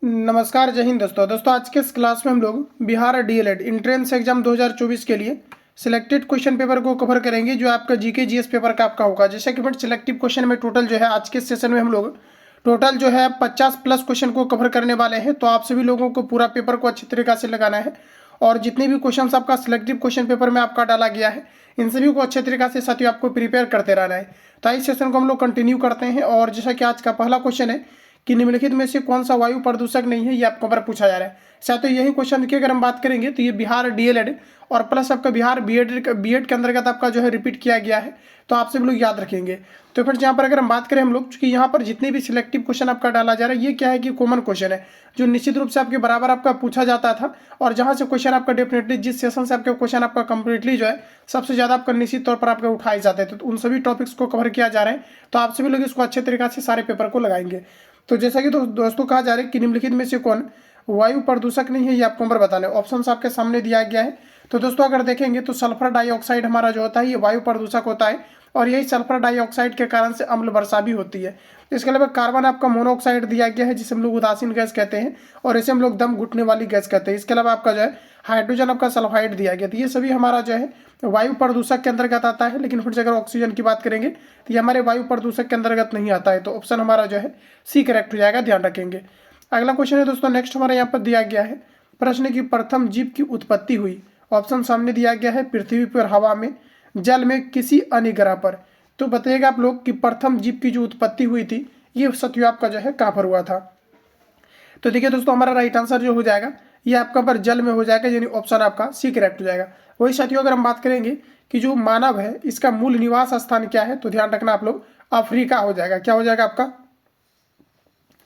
नमस्कार, जय हिंद दोस्तों। आज के इस क्लास में हम लोग बिहार डीएलएड एंट्रेंस एग्जाम 2024 के लिए सिलेक्टेड क्वेश्चन पेपर को कवर करेंगे, जो आपका जीके जीएस पेपर का आपका होगा। जैसे कि फ्रेंड सिलेक्टिव क्वेश्चन में टोटल जो है आज के सेशन में हम लोग टोटल जो है 50 प्लस क्वेश्चन को कवर करने वाले हैं। तो आप सभी लोगों को पूरा पेपर को अच्छी तरीके से लगाना है और जितने भी क्वेश्चन आपका सिलेक्टिव क्वेश्चन पेपर में आपका डाला गया है इन सभी को अच्छे तरीके से साथियों आपको प्रिपेयर करते रहना है। तो इस सेशन को हम लोग कंटिन्यू करते हैं। और जैसा कि आज का पहला क्वेश्चन है कि निम्नलिखित में से कौन सा वायु प्रदूषक नहीं है, ये आपको बार पूछा जा रहा है। साथियों यही क्वेश्चन की अगर हम बात करेंगे तो ये बिहार डीएलएड और प्लस आपका बिहार बीएड के अंतर्गत आपका जो है रिपीट किया गया है, तो आप सब लोग याद रखेंगे। तो फिर यहाँ पर अगर हम बात करें हम लोग, चूंकि यहाँ पर जितने भी सिलेक्टिव क्वेश्चन आपका डाला जा रहा है ये क्या है कि कॉमन क्वेश्चन है, जो निश्चित रूप से आपके बराबर आपका पूछा जाता था और जहाँ से क्वेश्चन आपका डेफिनेटली जिस सेशन से आपके क्वेश्चन आपका कंप्लीटली जो है सबसे ज़्यादा आपका निश्चित तौर पर आपके उठाए जाते थे, तो उन सभी टॉपिक्स को कवर किया जा रहा है। तो आप सभी लोग इसको अच्छे तरीके से सारे पेपर को लगाएंगे। तो जैसा कि दोस्तों कहा जा रहा है कि निम्नलिखित में से कौन वायु प्रदूषक नहीं है, ये आपको नंबर बताना है। ऑप्शन आपके सामने दिया गया है। तो दोस्तों अगर देखेंगे तो सल्फर डाइऑक्साइड हमारा जो होता है ये वायु प्रदूषक होता है और यही सल्फर डाइऑक्साइड के कारण से अम्ल वर्षा भी होती है। इसके अलावा कार्बन आपका मोनोऑक्साइड दिया गया है, जिसे हम लोग उदासीन गैस कहते हैं और इसे हम लोग दम घुटने वाली गैस कहते हैं। इसके अलावा आपका जो है हाइड्रोजन आपका सल्फाइड दिया गया, तो ये सभी हमारा जो है वायु प्रदूषक के अंतर्गत आता है। लेकिन फिर से अगर ऑक्सीजन की बात करेंगे तो ये हमारे वायु प्रदूषक के अंतर्गत नहीं आता है। तो ऑप्शन हमारा जो है सी करेक्ट हो जाएगा, ध्यान रखेंगे। अगला क्वेश्चन है दोस्तों नेक्स्ट हमारे यहाँ पर दिया गया है प्रश्न की प्रथम जीव की उत्पत्ति हुई। ऑप्शन सामने दिया गया है पृथ्वी पर, हवा में, जल में, किसी अन्य ग्रह पर। तो बताइएगा आप लोग कि प्रथम जीव की जो उत्पत्ति हुई थी ये सत्य आपका जो है कहाँ पर हुआ था। तो देखिए दोस्तों हमारा राइट आंसर जो हो जाएगा ये आपका पर जल में हो जाएगा, यानी ऑप्शन आपका सी करेक्ट हो जाएगा। वही साथियों अगर हम बात करेंगे कि जो मानव है इसका मूल निवास स्थान क्या है, तो ध्यान रखना आप लोग अफ्रीका हो जाएगा। क्या हो जाएगा आपका?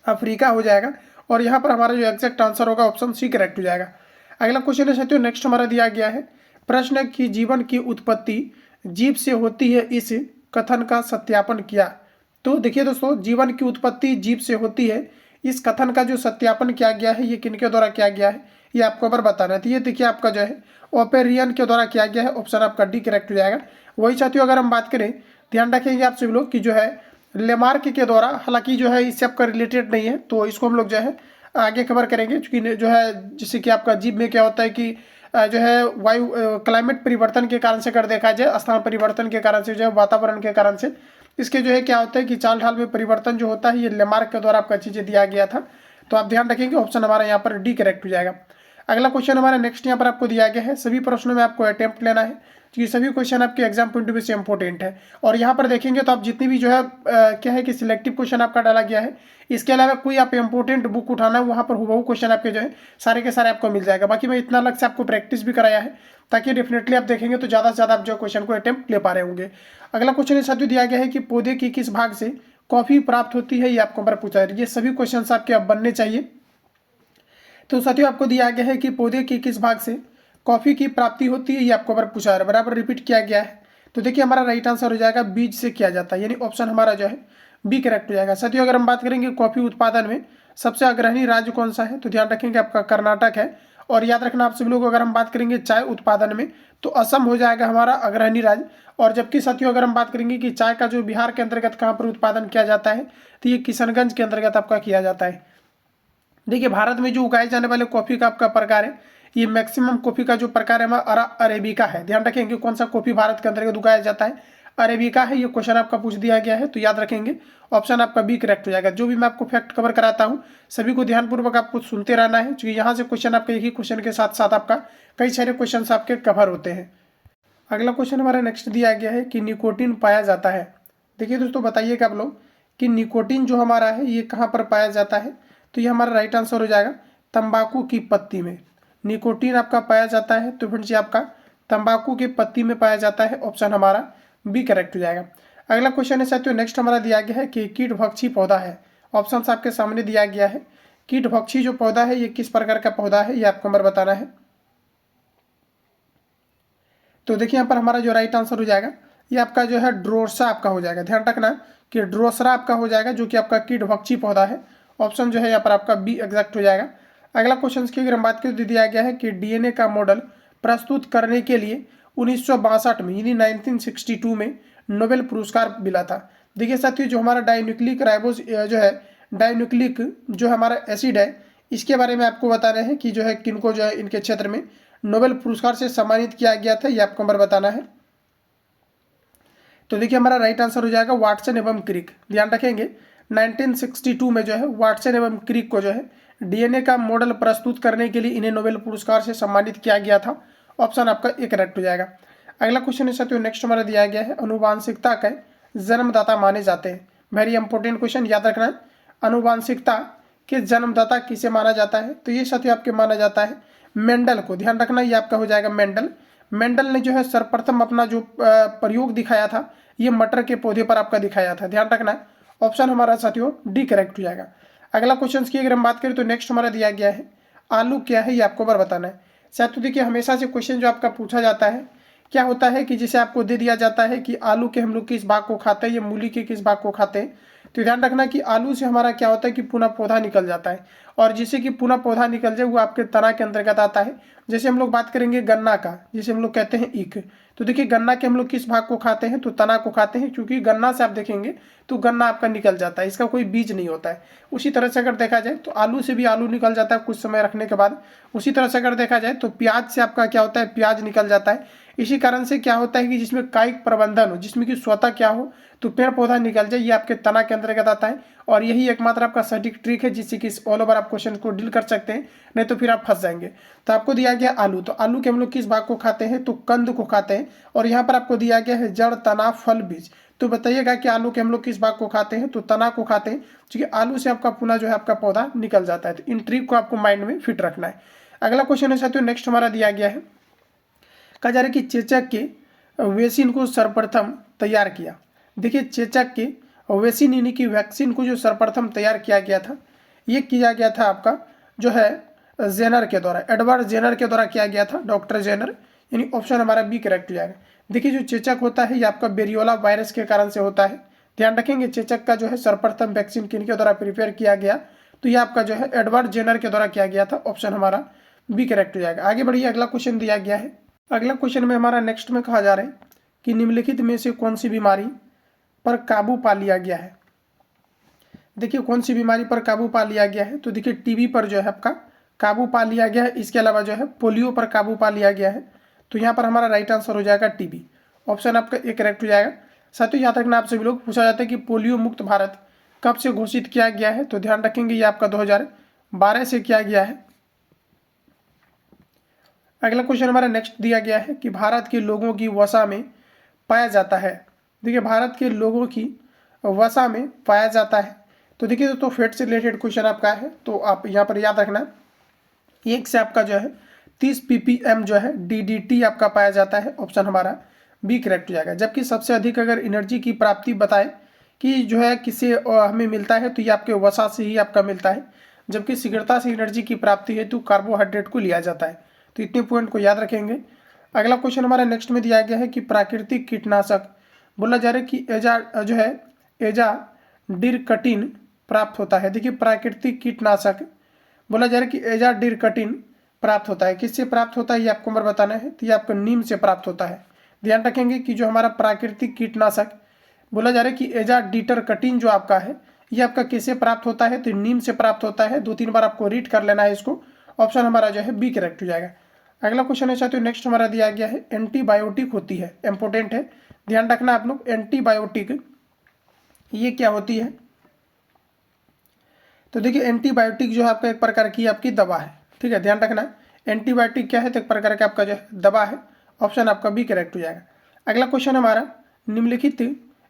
अफ्रीका हो जाएगा। और यहाँ पर हमारा जो एग्जैक्ट आंसर होगा ऑप्शन सी करेक्ट हो जाएगा। अगला क्वेश्चन है साथियों नेक्स्ट हमारा दिया गया है प्रश्न की जीवन की उत्पत्ति जीव से होती है, इस कथन का सत्यापन किया। तो देखिए दोस्तों जीवन की उत्पत्ति जीव से होती है, इस कथन का जो सत्यापन किया गया है ये किनके द्वारा किया गया है ये आपको पर बताना है। तो ये देखिए आपका जो है ओपेरियन के द्वारा किया गया है, ऑप्शन आपका डी करेक्ट हो जाएगा। वही साथियों अगर हम बात करें ध्यान रखेंगे आप सभी लोग कि जो है लेमार्क के द्वारा, हालांकि जो है इससे आपका रिलेटेड नहीं है तो इसको हम लोग जो है आगे कवर करेंगे, क्योंकि जो है जैसे कि आपका जीव में क्या होता है कि जो है वायु क्लाइमेट परिवर्तन के कारण से अगर देखा जाए, स्थान परिवर्तन के कारण से, जो है वातावरण के कारण से इसके जो है क्या होता है कि चाल ढाल में परिवर्तन जो होता है ये लेमार्क के द्वारा आपका चीज़ें दिया गया था। तो आप ध्यान रखेंगे ऑप्शन हमारा यहाँ पर डी करेक्ट हो जाएगा। अगला क्वेश्चन हमारा नेक्स्ट यहाँ पर आपको दिया गया है सभी प्रश्नों में आपको अटेम्प्ट लेना है, क्योंकि सभी क्वेश्चन आपके एग्जाम पॉइंट ऑफ व्यू से इंपॉर्टेंट है। और यहाँ पर देखेंगे तो आप जितनी भी जो है क्या है कि सिलेक्टिव क्वेश्चन आपका डाला गया है, इसके अलावा कोई आप इंपॉर्टेंट बुक उठाना है वहाँ पर हुबहू क्वेश्चन आपके जो है सारे के सारे आपको मिल जाएगा। बाकी मैं इतना अलग से आपको प्रैक्टिस भी कराया है ताकि डेफिनेटली आप देखेंगे तो ज़्यादा से ज़्यादा आप जो क्वेश्चन को अटेम्प्ट ले पा रहे होंगे। अगला क्वेश्चन इस साथियों दिया गया है कि पौधे की किस भाग से कॉफी प्राप्त होती है, ये आपको पर पूछा है। ये सभी क्वेश्चन आपके अब बनने चाहिए। तो साथियों आपको दिया गया है कि पौधे के किस भाग से कॉफी की प्राप्ति होती है, ये आपको पूछा है, बराबर रिपीट किया गया है। तो देखिए हमारा राइट आंसर हो जाएगा बीज से किया जाता है, यानी ऑप्शन हमारा जो है बी करेक्ट हो जाएगा। साथियों अगर हम बात करेंगे कॉफी उत्पादन में सबसे अग्रणी राज्य कौन सा है, तो ध्यान रखेंगे आपका कर्नाटक है। और याद रखना आप सभी लोग अगर हम बात करेंगे चाय उत्पादन में तो असम हो जाएगा हमारा अग्रणी राज्य। और जबकि साथियों अगर हम बात करेंगे कि चाय का जो बिहार के अंतर्गत कहाँ पर उत्पादन किया जाता है, तो ये किशनगंज के अंतर्गत आपका किया जाता है। देखिए भारत में जो उगाए जाने वाले कॉफ़ी का आपका प्रकार है, ये मैक्सिमम कॉफ़ी का जो प्रकार है हमारा अरेबिका है। ध्यान रखेंगे कौन सा कॉफ़ी भारत के अंतर्गत उगाया जाता है, अरेबिका है। ये क्वेश्चन आपका पूछ दिया गया है, तो याद रखेंगे ऑप्शन आपका बी करेक्ट हो जाएगा। जो भी मैं आपको फैक्ट कवर कराता हूँ सभी को ध्यानपूर्वक आपको सुनते रहना है, क्योंकि यहाँ से क्वेश्चन आपके एक ही क्वेश्चन के साथ साथ आपका कई सारे क्वेश्चन आपके कवर होते हैं। अगला क्वेश्चन हमारा नेक्स्ट दिया गया है कि निकोटीन पाया जाता है। देखिए दोस्तों बताइएगा आप लोग कि निकोटीन जो हमारा है ये कहाँ पर पाया जाता है, तो ये हमारा राइट आंसर हो जाएगा तंबाकू की पत्ती में निकोटीन आपका पाया जाता है। तो फ्रेंड्स ये आपका तंबाकू की पत्ती में पाया जाता है, ऑप्शन हमारा बी करेक्ट हो जाएगा। अगला क्वेश्चन है साथियों नेक्स्ट हमारा दिया गया है कि कीटभक्षी पौधा है। ऑप्शन आपके सामने दिया गया है कीटभक्षी जो पौधा है ये किस प्रकार का पौधा है, ये आपको नंबर बताना है। तो देखिए यहाँ पर हमारा जो राइट आंसर हो जाएगा ये आपका जो है ड्रोसा आपका हो जाएगा। ध्यान रखना कि ड्रोसरा आपका हो जाएगा जो कि आपका कीटभक्षी पौधा है। ऑप्शन जो है यहाँ पर आपका बी एग्जैक्ट हो जाएगा। अगला क्वेश्चन की अगर हम बात करें तो दिया गया है कि डीएनए का मॉडल प्रस्तुत करने के लिए 1962 में यानी 1962 में नोबेल पुरस्कार मिला था। देखिए साथियों जो हमारा डाइन्यूक्लिक राइबोस जो है डाइन्यूक्लिक जो हमारा एसिड है इसके बारे में आपको बता रहे हैं कि जो है किनको जो है इनके क्षेत्र में नोबेल पुरस्कार से सम्मानित किया गया था, ये आपको नंबर बताना है। तो देखिए हमारा राइट आंसर हो जाएगा वाटसन एवं क्रिक। ध्यान रखेंगे 1962 में जो है वाटसन एवं क्रिक को जो है डीएनए का मॉडल प्रस्तुत करने के लिए इन्हें नोबेल पुरस्कार से सम्मानित किया गया था। ऑप्शन आपका ए करेक्ट हो जाएगा। अगला क्वेश्चन है साथियों, नेक्स्ट हमारा दिया गया है अनुवांशिकता के जन्मदाता माने जाते हैं। वेरी इंपॉर्टेंट क्वेश्चन, याद रखना है। अनुवांशिकता के जन्मदाता किसे माना जाता है? तो ये साथियों आपके माना जाता है मेंडल को। ध्यान रखना ये आपका हो जाएगा मेंडल। मेंडल ने जो है सर्वप्रथम अपना जो प्रयोग दिखाया था ये मटर के पौधे पर आपका दिखाया था। ध्यान रखना है। ऑप्शन हमारा साथियों डी करेक्ट हो जाएगा। अगला क्वेश्चन की अगर हम बात करें तो नेक्स्ट हमारा दिया गया है आलू क्या है, ये आपको बार बताना है। साथियों देखिए हमेशा से क्वेश्चन जो आपका पूछा जाता है क्या होता है कि जैसे आपको दे दिया जाता है कि आलू के हम लोग किस भाग को खाते हैं या मूली के किस भाग को खाते हैं, तो ध्यान रखना कि आलू से हमारा क्या होता है कि पुनः पौधा निकल जाता है, और जिससे कि पुनः पौधा निकल जाए वो आपके तना के अंतर्गत आता है। जैसे हम लोग बात करेंगे गन्ना का, जिसे हम लोग कहते हैं ईख, तो देखिए गन्ना के हम लोग किस भाग को खाते हैं, तो तना को खाते हैं, क्योंकि गन्ना से आप देखेंगे तो गन्ना आपका निकल जाता है, इसका कोई बीज नहीं होता है। उसी तरह से अगर देखा जाए तो आलू से भी आलू निकल जाता है कुछ समय रखने के बाद। उसी तरह से अगर देखा जाए तो प्याज से आपका क्या होता है, प्याज निकल जाता है। इसी कारण से क्या होता है कि जिसमें कायिक प्रबंधन हो, जिसमें कि स्वतः क्या हो तो पेड़ पौधा निकल जाए, ये आपके तना के अंतर्गत आता है। और यही एकमात्र आपका सटीक ट्रिक है जिससे कि ऑल ओवर आप क्वेश्चन को डील कर सकते हैं, नहीं तो फिर आप फंस जाएंगे। तो आपको दिया गया आलू, तो आलू के हम लोग किस भाग को खाते हैं, तो कंद को खाते हैं। और यहाँ पर आपको दिया गया है जड़, तना, फल, बीज। तो बताइएगा कि आलू के हम लोग किस भाग को खाते हैं, तो तना को खाते हैं, क्योंकि आलू से आपका पुनः जो है आपका पौधा निकल जाता है। तो इन ट्रिक को आपको माइंड में फिट रखना है। अगला क्वेश्चन है साथियों, नेक्स्ट हमारा दिया गया है, कहा जा रहा है कि चेचक के वैक्सीन को सर्वप्रथम तैयार किया। देखिए चेचक के वैक्सीन यानी कि वैक्सीन को जो सर्वप्रथम तैयार किया गया था, ये किया गया था आपका जो है जेनर के द्वारा, एडवर्ड जेनर के द्वारा किया गया था, डॉक्टर जेनर, यानी ऑप्शन हमारा बी करेक्ट हो जाएगा। देखिए जो चेचक होता है ये आपका बेरियोला वायरस के कारण से होता है। ध्यान रखेंगे चेचक का जो है सर्वप्रथम वैक्सीन किनके द्वारा प्रिपेयर किया गया, तो ये आपका जो है एडवर्ड जेनर के द्वारा किया गया था। ऑप्शन हमारा बी करेक्ट हो जाएगा। आगे बढ़िए, अगला क्वेश्चन दिया गया है। अगला क्वेश्चन में हमारा नेक्स्ट में कहा जा रहा है कि निम्नलिखित में से कौन सी बीमारी पर काबू पा लिया गया है। देखिए कौन सी बीमारी पर काबू पा लिया गया है, तो देखिए टीबी पर जो है आपका काबू पा लिया गया है। इसके अलावा जो है पोलियो पर काबू पा लिया गया है। तो यहाँ पर हमारा राइट आंसर हो जाएगा टीबी। ऑप्शन आपका ए करेक्ट हो जाएगा। साथियों याद रखना, आपसे भी लोग पूछा जाता है कि पोलियो मुक्त भारत कब से घोषित किया गया है, तो ध्यान रखेंगे ये आपका 2012 से किया गया है। अगला क्वेश्चन हमारा नेक्स्ट दिया गया है कि भारत के लोगों की वसा में पाया जाता है। देखिए भारत के लोगों की वसा में पाया जाता है, तो देखिए तो फैट से रिलेटेड क्वेश्चन आपका है, तो आप यहाँ पर याद रखना एक से आपका जो है 30 ppm जो है DDT आपका पाया जाता है। ऑप्शन हमारा बी करेक्ट हो जाएगा। जबकि सबसे अधिक अगर एनर्जी की प्राप्ति बताए कि जो है किसे हमें मिलता है, तो ये आपके वसा से ही आपका मिलता है। जबकि शीघ्रता से एनर्जी की प्राप्ति है तो कार्बोहाइड्रेट को लिया जाता है। तो इतने पॉइंट को याद रखेंगे। अगला क्वेश्चन हमारा नेक्स्ट में दिया गया है कि प्राकृतिक कीटनाशक बोला जा रहा है कि एजाडिरकटिन प्राप्त होता है। देखिए प्राकृतिक कीटनाशक बोला जा रहा है कि एजाडिरकटिन प्राप्त होता है। किससे प्राप्त होता है ये आपको नंबर बताना है, तो ये आपको नीम से प्राप्त होता है। ध्यान रखेंगे कि जो हमारा प्राकृतिक कीटनाशक बोला जा रहा है कि एजाडिरकटिन जो आपका है ये आपका किससे प्राप्त होता है, तो नीम से प्राप्त होता है। 2-3 बार आपको रीड कर लेना है इसको। ऑप्शन हमारा जो है बी करेक्ट हो जाएगा। अगला क्वेश्चन है साथियों नेक्स्ट हमारा दिया गया है एंटीबायोटिक होती है, इंपॉर्टेंट है, ध्यान रखना आप लोग। एंटीबायोटिक ये क्या होती है, तो देखिए एंटीबायोटिक जो है आपका एक प्रकार की आपकी दवा है, ठीक है, ध्यान रखना। एंटीबायोटिक क्या है, तो एक प्रकार का आपका जो है दवा है। ऑप्शन आपका बी करेक्ट हो जाएगा। अगला क्वेश्चन हमारा निम्नलिखित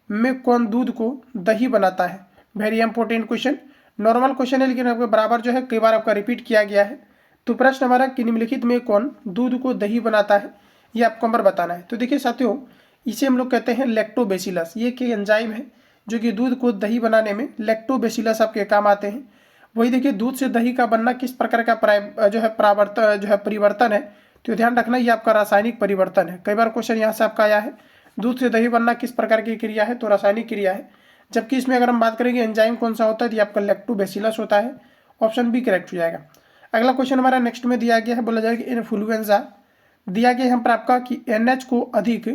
में कौन दूध को दही बनाता है। Very important question, normal question है लेकिन आपके बराबर जो है कई बार आपका रिपीट किया गया है। तो प्रश्न हमारा कि निम्नलिखित में कौन दूध को दही बनाता है, ये आपको नंबर बताना है। तो देखिए साथियों इसे हम लोग कहते हैं लैक्टोबैसिलस। ये एक एंजाइम है जो कि दूध को दही बनाने में लैक्टोबैसिलस आपके काम आते हैं। वही देखिए दूध से दही का बनना किस प्रकार का जो है परिवर्तन है, तो ध्यान रखना ये आपका रासायनिक परिवर्तन है। कई बार क्वेश्चन यहाँ से आपका आया है दूध से दही बनना किस प्रकार की क्रिया है, तो रासायनिक क्रिया है। जबकि इसमें अगर हम बात करेंगे एंजाइम कौन सा होता है, तो ये आपका लैक्टोबैसिलस होता है। ऑप्शन बी करेक्ट हो जाएगा। अगला क्वेश्चन हमारा नेक्स्ट में दिया गया है, बोला जाएगा कि इन्फ्लुएंजा दिया गया यहाँ पर आपका कि NH को अधिक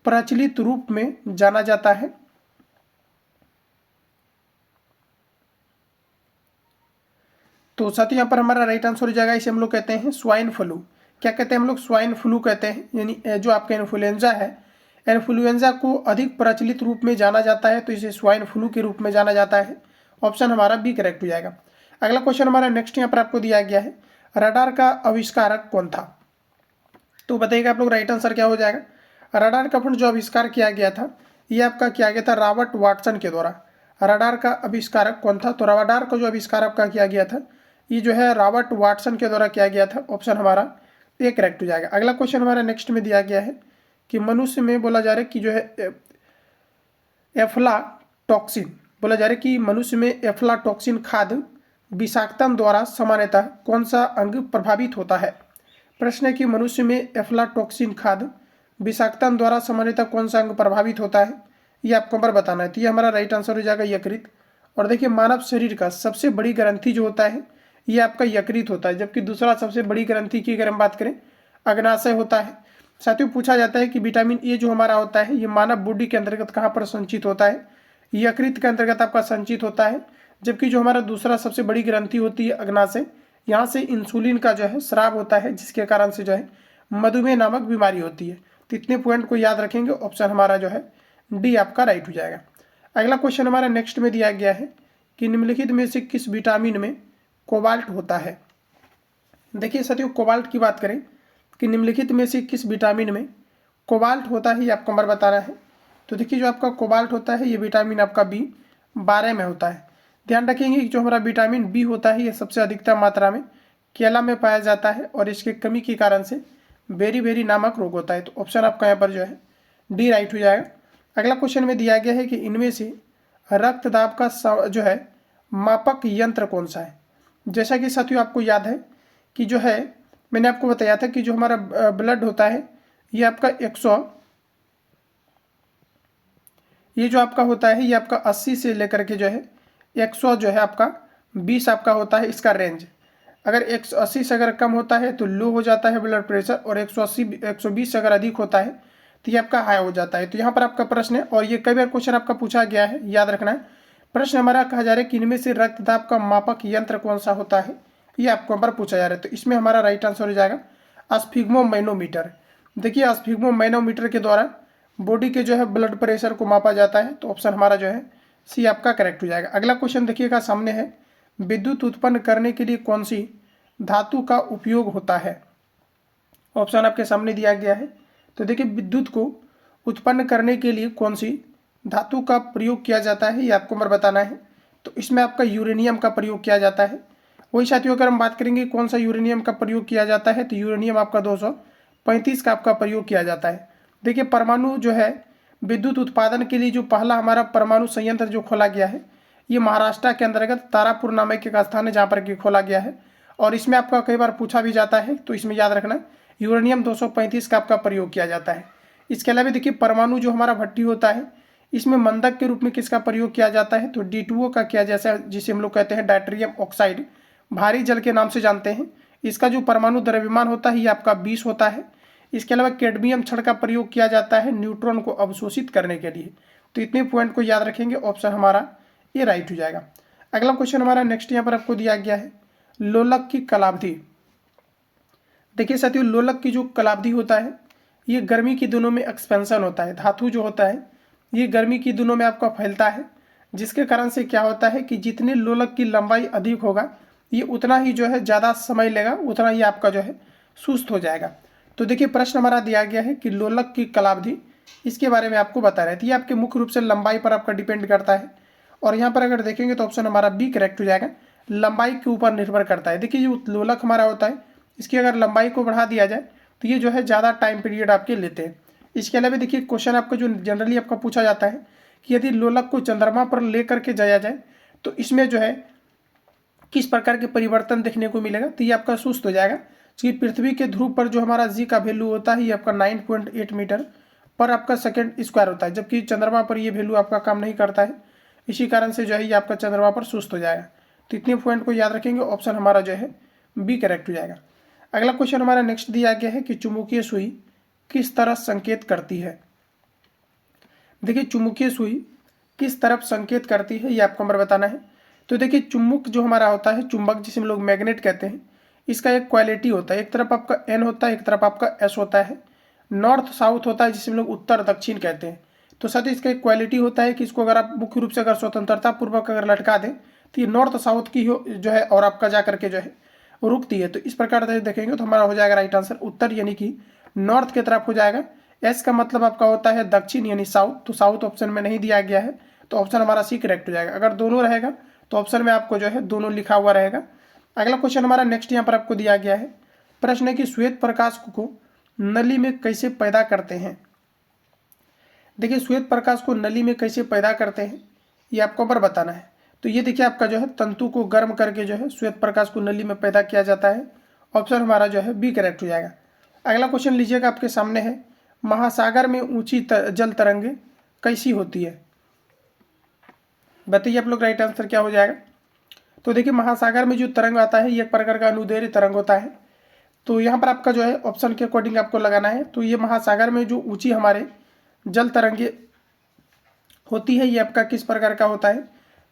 प्रचलित रूप में जाना जाता है। तो तो साथियों यहाँ पर हमारा राइट आंसर हो जाएगा, इसे हम लोग कहते हैं स्वाइन फ्लू। क्या कहते हैं हम लोग? स्वाइन फ्लू कहते हैं, यानी जो आपका इन्फ्लुएंजा है, इन्फ्लुएंजा को अधिक प्रचलित रूप में जाना जाता है तो इसे स्वाइन फ्लू के रूप में जाना जाता है। ऑप्शन हमारा बी करेक्ट हो जाएगा। अगला क्वेश्चन हमारा नेक्स्ट यहाँ पर आपको दिया गया है, रडार का आविष्कारक कौन था? तो बताइएगा आप लोग राइट आंसर क्या हो जाएगा। रडार का जो आविष्कार किया गया था ये आपका किया गया था रॉबर्ट वाटसन के द्वारा। रडार का आविष्कारक कौन था? तो रडार का जो आविष्कार आपका किया गया था ये जो है रॉबर्ट वाटसन के द्वारा किया गया था। ऑप्शन हमारा ए करेक्ट हो जाएगा। अगला क्वेश्चन हमारा नेक्स्ट में दिया गया है कि मनुष्य में बोला जा रहा है कि जो है एफ्लाटॉक्सिन, बोला जा रहा है कि मनुष्य में एफ्लाटॉक्सिन खाद्य विषाक्तन द्वारा सामान्यतः कौन सा अंग प्रभावित होता है? प्रश्न है कि मनुष्य में एफ्लाटॉक्सिन खाद्य विषाक्तन द्वारा सामान्यतः कौन सा अंग प्रभावित होता है, ये आपको नंबर बताना है। तो ये हमारा राइट आंसर हो जाएगा यकृत। और देखिए मानव शरीर का सबसे बड़ी ग्रंथि जो होता है ये आपका यकृत होता है, जबकि दूसरा सबसे बड़ी ग्रंथि की अगर हम बात करें अग्नाशय होता है। साथियों पूछा जाता है कि विटामिन ए जो हमारा होता है ये मानव बॉडी के अंतर्गत कहाँ पर संचित होता है? यकृत के अंतर्गत आपका संचित होता है। जबकि जो हमारा दूसरा सबसे बड़ी ग्रंथि होती है अग्नाशय, यहाँ से इंसुलिन का जो है स्राव होता है, जिसके कारण से जो है मधुमेह नामक बीमारी होती है। तो इतने पॉइंट को याद रखेंगे, ऑप्शन हमारा जो है डी आपका राइट हो जाएगा। अगला क्वेश्चन हमारा नेक्स्ट में दिया गया है कि निम्नलिखित में से किस विटामिन में कोबाल्ट होता है? देखिए साथियों कोबाल्ट की बात करें कि निम्नलिखित में से किस विटामिन में कोबाल्ट होता है, ये आपको नंबर बताना है। तो देखिए जो आपका कोबाल्ट होता है ये विटामिन आपका B12 में होता है। ध्यान रखेंगे कि जो हमारा विटामिन बी होता है ये सबसे अधिकतम मात्रा में केला में पाया जाता है और इसके कमी के कारण से बेरी नामक रोग होता है। तो ऑप्शन आपका यहाँ पर जो है डी राइट हो जाएगा। अगला क्वेश्चन में दिया गया है कि इनमें से रक्तदाब का जो है मापक यंत्र कौन सा है? जैसा कि साथियों आपको याद है कि जो है मैंने आपको बताया था कि जो हमारा ब्लड होता है ये आपका 100, ये जो आपका होता है ये आपका 80 से लेकर के जो है 100 जो है आपका 20 आपका होता है इसका रेंज। अगर 180 से अगर कम होता है तो लो हो जाता है ब्लड प्रेशर, और 120 से अगर अधिक होता है तो ये आपका हाई हो जाता है। तो यहाँ पर आपका प्रश्न है, और ये कई बार क्वेश्चन आपका पूछा गया है, याद रखना है। प्रश्न हमारा कहा जा रहा है कि इनमें से रक्तदाब का मापक यंत्र कौन सा होता है, ये आपको नंबर पूछा जा रहा है। तो इसमें हमारा राइट आंसर हो जाएगा स्फिग्मोमैनोमीटर। देखिए स्फिग्मोमैनोमीटर के द्वारा बॉडी के जो है ब्लड प्रेशर को मापा जाता है। तो ऑप्शन हमारा जो है सी आपका करेक्ट हो जाएगा। अगला क्वेश्चन देखिएगा सामने है, विद्युत उत्पन्न करने के लिए कौन सी धातु का उपयोग होता है? ऑप्शन आपके सामने दिया गया है। तो देखिए विद्युत को उत्पन्न करने के लिए कौन सी धातु का प्रयोग किया जाता है, ये आपको नंबर बताना है। तो इसमें आपका यूरेनियम का प्रयोग किया जाता है। वही साथियों अगर हम बात करेंगे कौन सा यूरेनियम का प्रयोग किया जाता है, तो यूरेनियम आपका 235 का आपका प्रयोग किया जाता है। देखिए परमाणु जो है विद्युत उत्पादन के लिए जो पहला हमारा परमाणु संयंत्र जो खोला गया है ये महाराष्ट्र के अंतर्गत तारापुर नामक एक स्थान है जहाँ पर कि खोला गया है। और इसमें आपका कई बार पूछा भी जाता है, तो इसमें याद रखना यूरेनियम 235 का आपका प्रयोग किया जाता है। इसके अलावा देखिए परमाणु जो हमारा भट्टी होता है इसमें मंदक के रूप में किसका प्रयोग किया जाता है, तो D2O का किया, जैसा जिसे हम लोग कहते हैं डायट्रियम ऑक्साइड, भारी जल के नाम से जानते हैं। इसका जो परमाणु द्रव्यमान होता है ये आपका 20 होता है। इसके अलावा कैडमियम छड़ का प्रयोग किया जाता है न्यूट्रॉन को अवशोषित करने के लिए। तो इतने पॉइंट को याद रखेंगे, ऑप्शन हमारा ये राइट हो जाएगा। अगला क्वेश्चन हमारा नेक्स्ट यहाँ पर आपको दिया गया है, लोलक की कालावधि। देखिए साथियों लोलक की जो कालावधि होता है ये गर्मी की दिनों में एक्सपेंशन होता है। धातु जो होता है ये गर्मी की दिनों में आपका फैलता है, जिसके कारण से क्या होता है कि जितने लोलक की लंबाई अधिक होगा ये उतना ही जो है ज़्यादा समय लेगा, उतना ही आपका जो है सुस्त हो जाएगा। तो देखिए प्रश्न हमारा दिया गया है कि लोलक की कालावधि, इसके बारे में आपको बता रहे थे। ये आपके मुख्य रूप से लंबाई पर आपका डिपेंड करता है। और यहाँ पर अगर देखेंगे तो ऑप्शन हमारा बी करेक्ट हो जाएगा, लंबाई के ऊपर निर्भर करता है। देखिए जो लोलक हमारा होता है इसकी अगर लंबाई को बढ़ा दिया जाए तो ये जो है ज़्यादा टाइम पीरियड आपके लेते हैं। इसके अलावा देखिए क्वेश्चन आपका जो जनरली आपका पूछा जाता है कि यदि लोलक को चंद्रमा पर ले करके जाया जाए तो इसमें जो है किस प्रकार के परिवर्तन देखने को मिलेगा, तो ये आपका सुस्त हो जाएगा। क्योंकि पृथ्वी के ध्रुव पर जो हमारा जी का वैल्यू होता है ये आपका 9.8 मीटर पर आपका सेकेंड स्क्वायर होता है, जबकि चंद्रमा पर ये वैल्यू आपका काम नहीं करता है। इसी कारण से जो है ये आपका चंद्रमा पर सुस्त हो जाएगा। तो इतने पॉइंट को याद रखेंगे, ऑप्शन हमारा जो है बी करेक्ट हो जाएगा। अगला क्वेश्चन हमारा नेक्स्ट दिया गया है कि चुंबकीय सुई किस तरह संकेत करती है। देखिए चुंबकीय सुई किस तरफ संकेत करती है ये आपको नंबर बताना है। तो देखिए चुम्बक जो हमारा होता है, चुंबक जिसे हम लोग मैग्नेट कहते हैं, इसका एक क्वालिटी होता है, एक तरफ आपका एन होता है, एक तरफ आपका एस होता है। नॉर्थ साउथ होता है जिसे हम लोग उत्तर दक्षिण कहते हैं। तो साथ ही इसका एक क्वालिटी होता है कि इसको अगर आप मुख्य रूप से अगर स्वतंत्रता पूर्वक अगर लटका दें तो ये नॉर्थ साउथ की जो है और आपका जा करके जो है रुकती है। तो इस प्रकार से देखेंगे तो हमारा हो जाएगा राइट आंसर उत्तर यानी कि नॉर्थ की तरफ हो जाएगा। एस का मतलब आपका होता है दक्षिण यानी साउथ, तो साउथ ऑप्शन में नहीं दिया गया है, तो ऑप्शन हमारा सी करेक्ट हो जाएगा। अगर दोनों रहेगा तो ऑप्शन में आपको जो है दोनों लिखा हुआ रहेगा। अगला क्वेश्चन हमारा नेक्स्ट यहाँ पर आपको दिया गया है। प्रश्न है कि श्वेत प्रकाश को नली में कैसे पैदा करते हैं। देखिए श्वेत प्रकाश को नली में कैसे पैदा करते हैं ये आपको पर बताना है। तो ये देखिए आपका जो है तंतु को गर्म करके जो है श्वेत प्रकाश को नली में पैदा किया जाता है। ऑप्शन हमारा जो है बी करेक्ट हो जाएगा। अगला क्वेश्चन लीजिएगा आपके सामने है, महासागर में ऊंची जल तरंगे कैसी होती है। बताइए आप लोग राइट आंसर क्या हो जाएगा। तो देखिए महासागर में जो तरंग आता है ये एक प्रकार का अनुदैर्घ्य तरंग होता है। तो यहाँ पर आपका जो है ऑप्शन के अकॉर्डिंग आपको लगाना है। तो ये महासागर में जो ऊंची हमारे जल तरंगे होती है ये आपका किस प्रकार का होता है।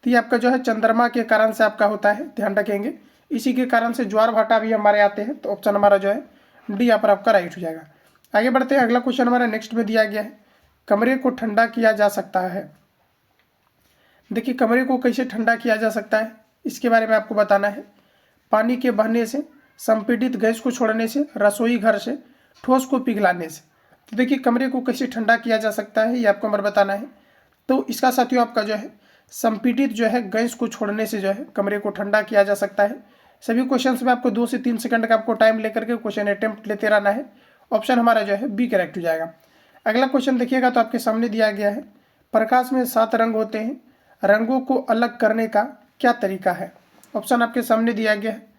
तो ये आपका जो है चंद्रमा के कारण से आपका होता है, ध्यान रखेंगे। इसी के कारण से ज्वार भाटा भी हमारे आते हैं। तो ऑप्शन हमारा जो है डी यहाँ पर आपका राइट हो जाएगा। आगे बढ़ते हैं, अगला क्वेश्चन हमारा नेक्स्ट में दिया गया है, कमरे को ठंडा किया जा सकता है। देखिए कमरे को कैसे ठंडा किया जा सकता है इसके बारे में आपको बताना है। पानी के बहने से, संपीड़ित गैस को छोड़ने से, रसोई घर से, ठोस को पिघलाने से। तो देखिए कमरे को कैसे ठंडा किया जा सकता है ये आपको हमें बताना है। तो इसका साथियों आपका जो है संपीड़ित जो है गैस को छोड़ने से जो है कमरे को ठंडा किया जा सकता है। सभी क्वेश्चंस में आपको 2 से 3 सेकंड का आपको टाइम लेकर के क्वेश्चन अटेम्प्ट लेते रहना है। ऑप्शन हमारा जो है बी करेक्ट हो जाएगा। अगला क्वेश्चन देखिएगा तो आपके सामने दिया गया है, प्रकाश में 7 रंग होते हैं, रंगों को अलग करने का क्या तरीका है। ऑप्शन आपके सामने दिया गया है।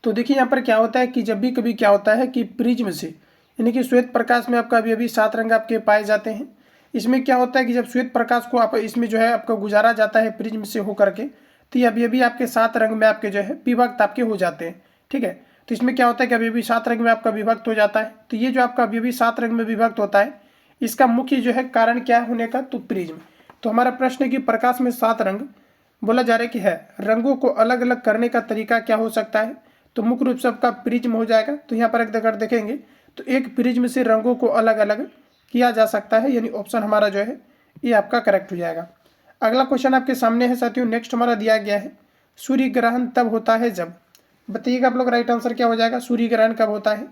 तो देखिए यहाँ पर क्या होता है कि जब भी कभी क्या होता है कि प्रिज्म से यानी कि श्वेत प्रकाश में आपका अभी 7 रंग आपके पाए जाते हैं। इसमें क्या होता है कि जब श्वेत प्रकाश को आप इसमें जो है आपका गुजारा जाता है प्रिज्म से होकर के, तो ये अभी आपके 7 रंग में आपके जो है विभक्त आपके हो जाते हैं। ठीक है, तो इसमें क्या होता है कि अभी 7 रंग में आपका विभक्त हो जाता है। तो ये जो आपका अभी 7 रंग में विभक्त होता है इसका मुख्य जो है कारण क्या होने का, तो प्रिज्म। तो हमारा प्रश्न है कि प्रकाश में 7 रंग बोला जा रहा है कि है, रंगों को अलग अलग करने का तरीका क्या हो सकता है। तो मुख्य रूप से आपका प्रिज्म हो जाएगा। तो यहाँ पर अगर देखेंगे तो एक प्रिज्म से रंगों को अलग अलग किया जा सकता है, यानी ऑप्शन हमारा जो है ये आपका करेक्ट हो जाएगा। अगला क्वेश्चन आपके सामने है साथियों, नेक्स्ट हमारा दिया गया है, सूर्य ग्रहण तब होता है जब। बताइएगा आप लोग राइट आंसर क्या हो जाएगा, सूर्य ग्रहण कब होता है।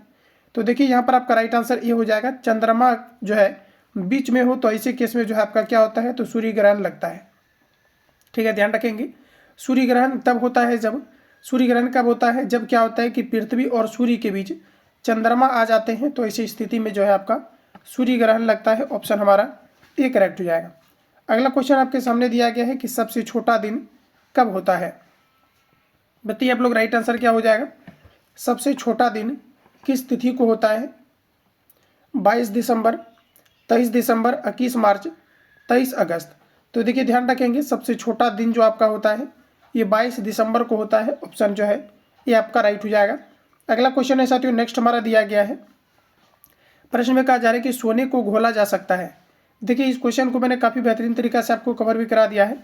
तो देखिए यहाँ पर आपका राइट आंसर ये हो जाएगा, चंद्रमा जो है बीच में हो तो ऐसे केस में जो है आपका क्या होता है, तो सूर्य ग्रहण लगता है। ठीक है, ध्यान रखेंगे। सूर्य ग्रहण तब होता है जब, सूर्य ग्रहण कब होता है, जब क्या होता है कि पृथ्वी और सूर्य के बीच चंद्रमा आ जाते हैं, तो ऐसी स्थिति में जो है आपका सूर्य ग्रहण लगता है। ऑप्शन हमारा ए करेक्ट हो जाएगा। अगला क्वेश्चन आपके सामने दिया गया है कि सबसे छोटा दिन कब होता है। बताइए आप लोग राइट आंसर क्या हो जाएगा। सबसे छोटा दिन किस तिथि को होता है, 22 दिसंबर, 23 दिसंबर, 21 मार्च, 23 अगस्त। तो देखिए ध्यान रखेंगे सबसे छोटा दिन जो आपका होता है ये 22 दिसंबर को होता है। ऑप्शन जो है ये आपका राइट हो जाएगा। अगला क्वेश्चन है साथियों, नेक्स्ट हमारा दिया गया है, प्रश्न में कहा जा रहा है कि सोने को घोला जा सकता है। देखिए इस क्वेश्चन को मैंने काफ़ी बेहतरीन तरीका से आपको कवर भी करा दिया है।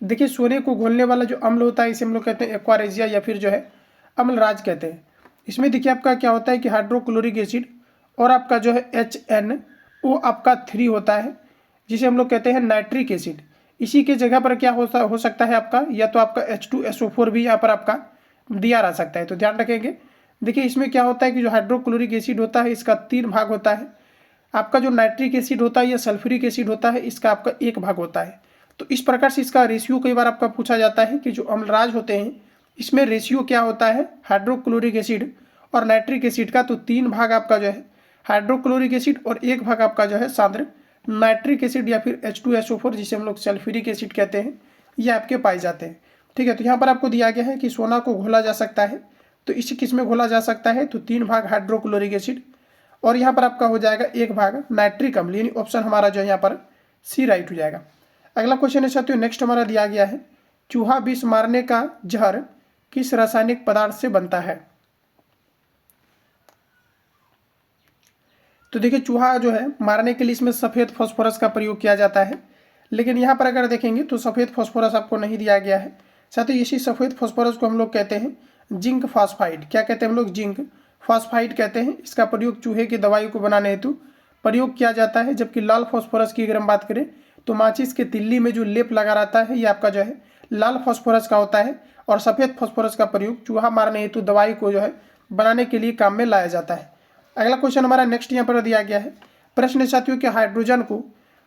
देखिए सोने को घोलने वाला जो अम्ल होता है इसे हम लोग कहते हैं एक्वारेजिया या फिर जो है अम्लराज कहते हैं। इसमें देखिए आपका क्या होता है कि हाइड्रोक्लोरिक एसिड और आपका जो है HNO आपका 3 होता है, जिसे हम लोग कहते हैं नाइट्रिक एसिड। इसी के जगह पर क्या हो सकता है आपका, या तो आपका H2SO4 भी यहाँ पर आपका दिया रह सकता है। तो ध्यान रखेंगे। देखिए इसमें क्या होता है कि जो हाइड्रोक्लोरिक एसिड होता है इसका 3 भाग होता है, आपका जो नाइट्रिक एसिड होता है या सल्फ्यूरिक एसिड होता है इसका आपका 1 भाग होता है। तो इस प्रकार से इसका रेशियो कई बार आपका पूछा जाता है कि जो अम्लराज होते हैं इसमें रेशियो क्या होता है हाइड्रोक्लोरिक एसिड और नाइट्रिक एसिड का। तो 3 भाग आपका जो है हाइड्रोक्लोरिक एसिड और 1 भाग आपका जो है सांद्र नाइट्रिक एसिड या फिर H2SO4 जिसे हम लोग सल्फ्यूरिक एसिड कहते हैं, ये आपके पाए जाते हैं। ठीक है, तो यहाँ पर आपको दिया गया है कि सोना को घोला जा सकता है। तो इसी किस में घोला जा सकता है, तो 3 भाग हाइड्रोक्लोरिक एसिड और यहाँ पर आपका हो जाएगा 1 भाग नाइट्रिक अम्ल, यानी ऑप्शन हमारा जो है यहाँ पर सी राइट हो जाएगा। अगला क्वेश्चन है साथियों, नेक्स्ट हमारा दिया गया है, चूहा विष मारने का जहर किस रासायनिक पदार्थ से बनता है। तो देखिए चूहा जो है मारने के लिए इसमें सफ़ेद फास्फोरस का प्रयोग किया जाता है, लेकिन यहाँ पर अगर देखेंगे तो सफ़ेद फास्फोरस आपको नहीं दिया गया है। साथ ही इसी सफ़ेद फास्फोरस को हम लोग कहते हैं जिंक फास्फाइड। क्या कहते हैं हम लोग? जिंक फास्फाइड कहते हैं। इसका प्रयोग चूहे की दवाई को बनाने हेतु प्रयोग किया जाता है। जबकि लाल फास्फोरस की अगर हम बात करें तो माचिस के तिल्ली में जो लेप लगा रहता है ये आपका जो है लाल फास्फोरस का होता है, और सफ़ेद फास्फोरस का प्रयोग चूहा मारने हेतु दवाई को जो है बनाने के लिए काम में लाया जाता है। अगला क्वेश्चन हमारा नेक्स्ट यहाँ पर दिया गया है। प्रश्न है साथियों कि हाइड्रोजन को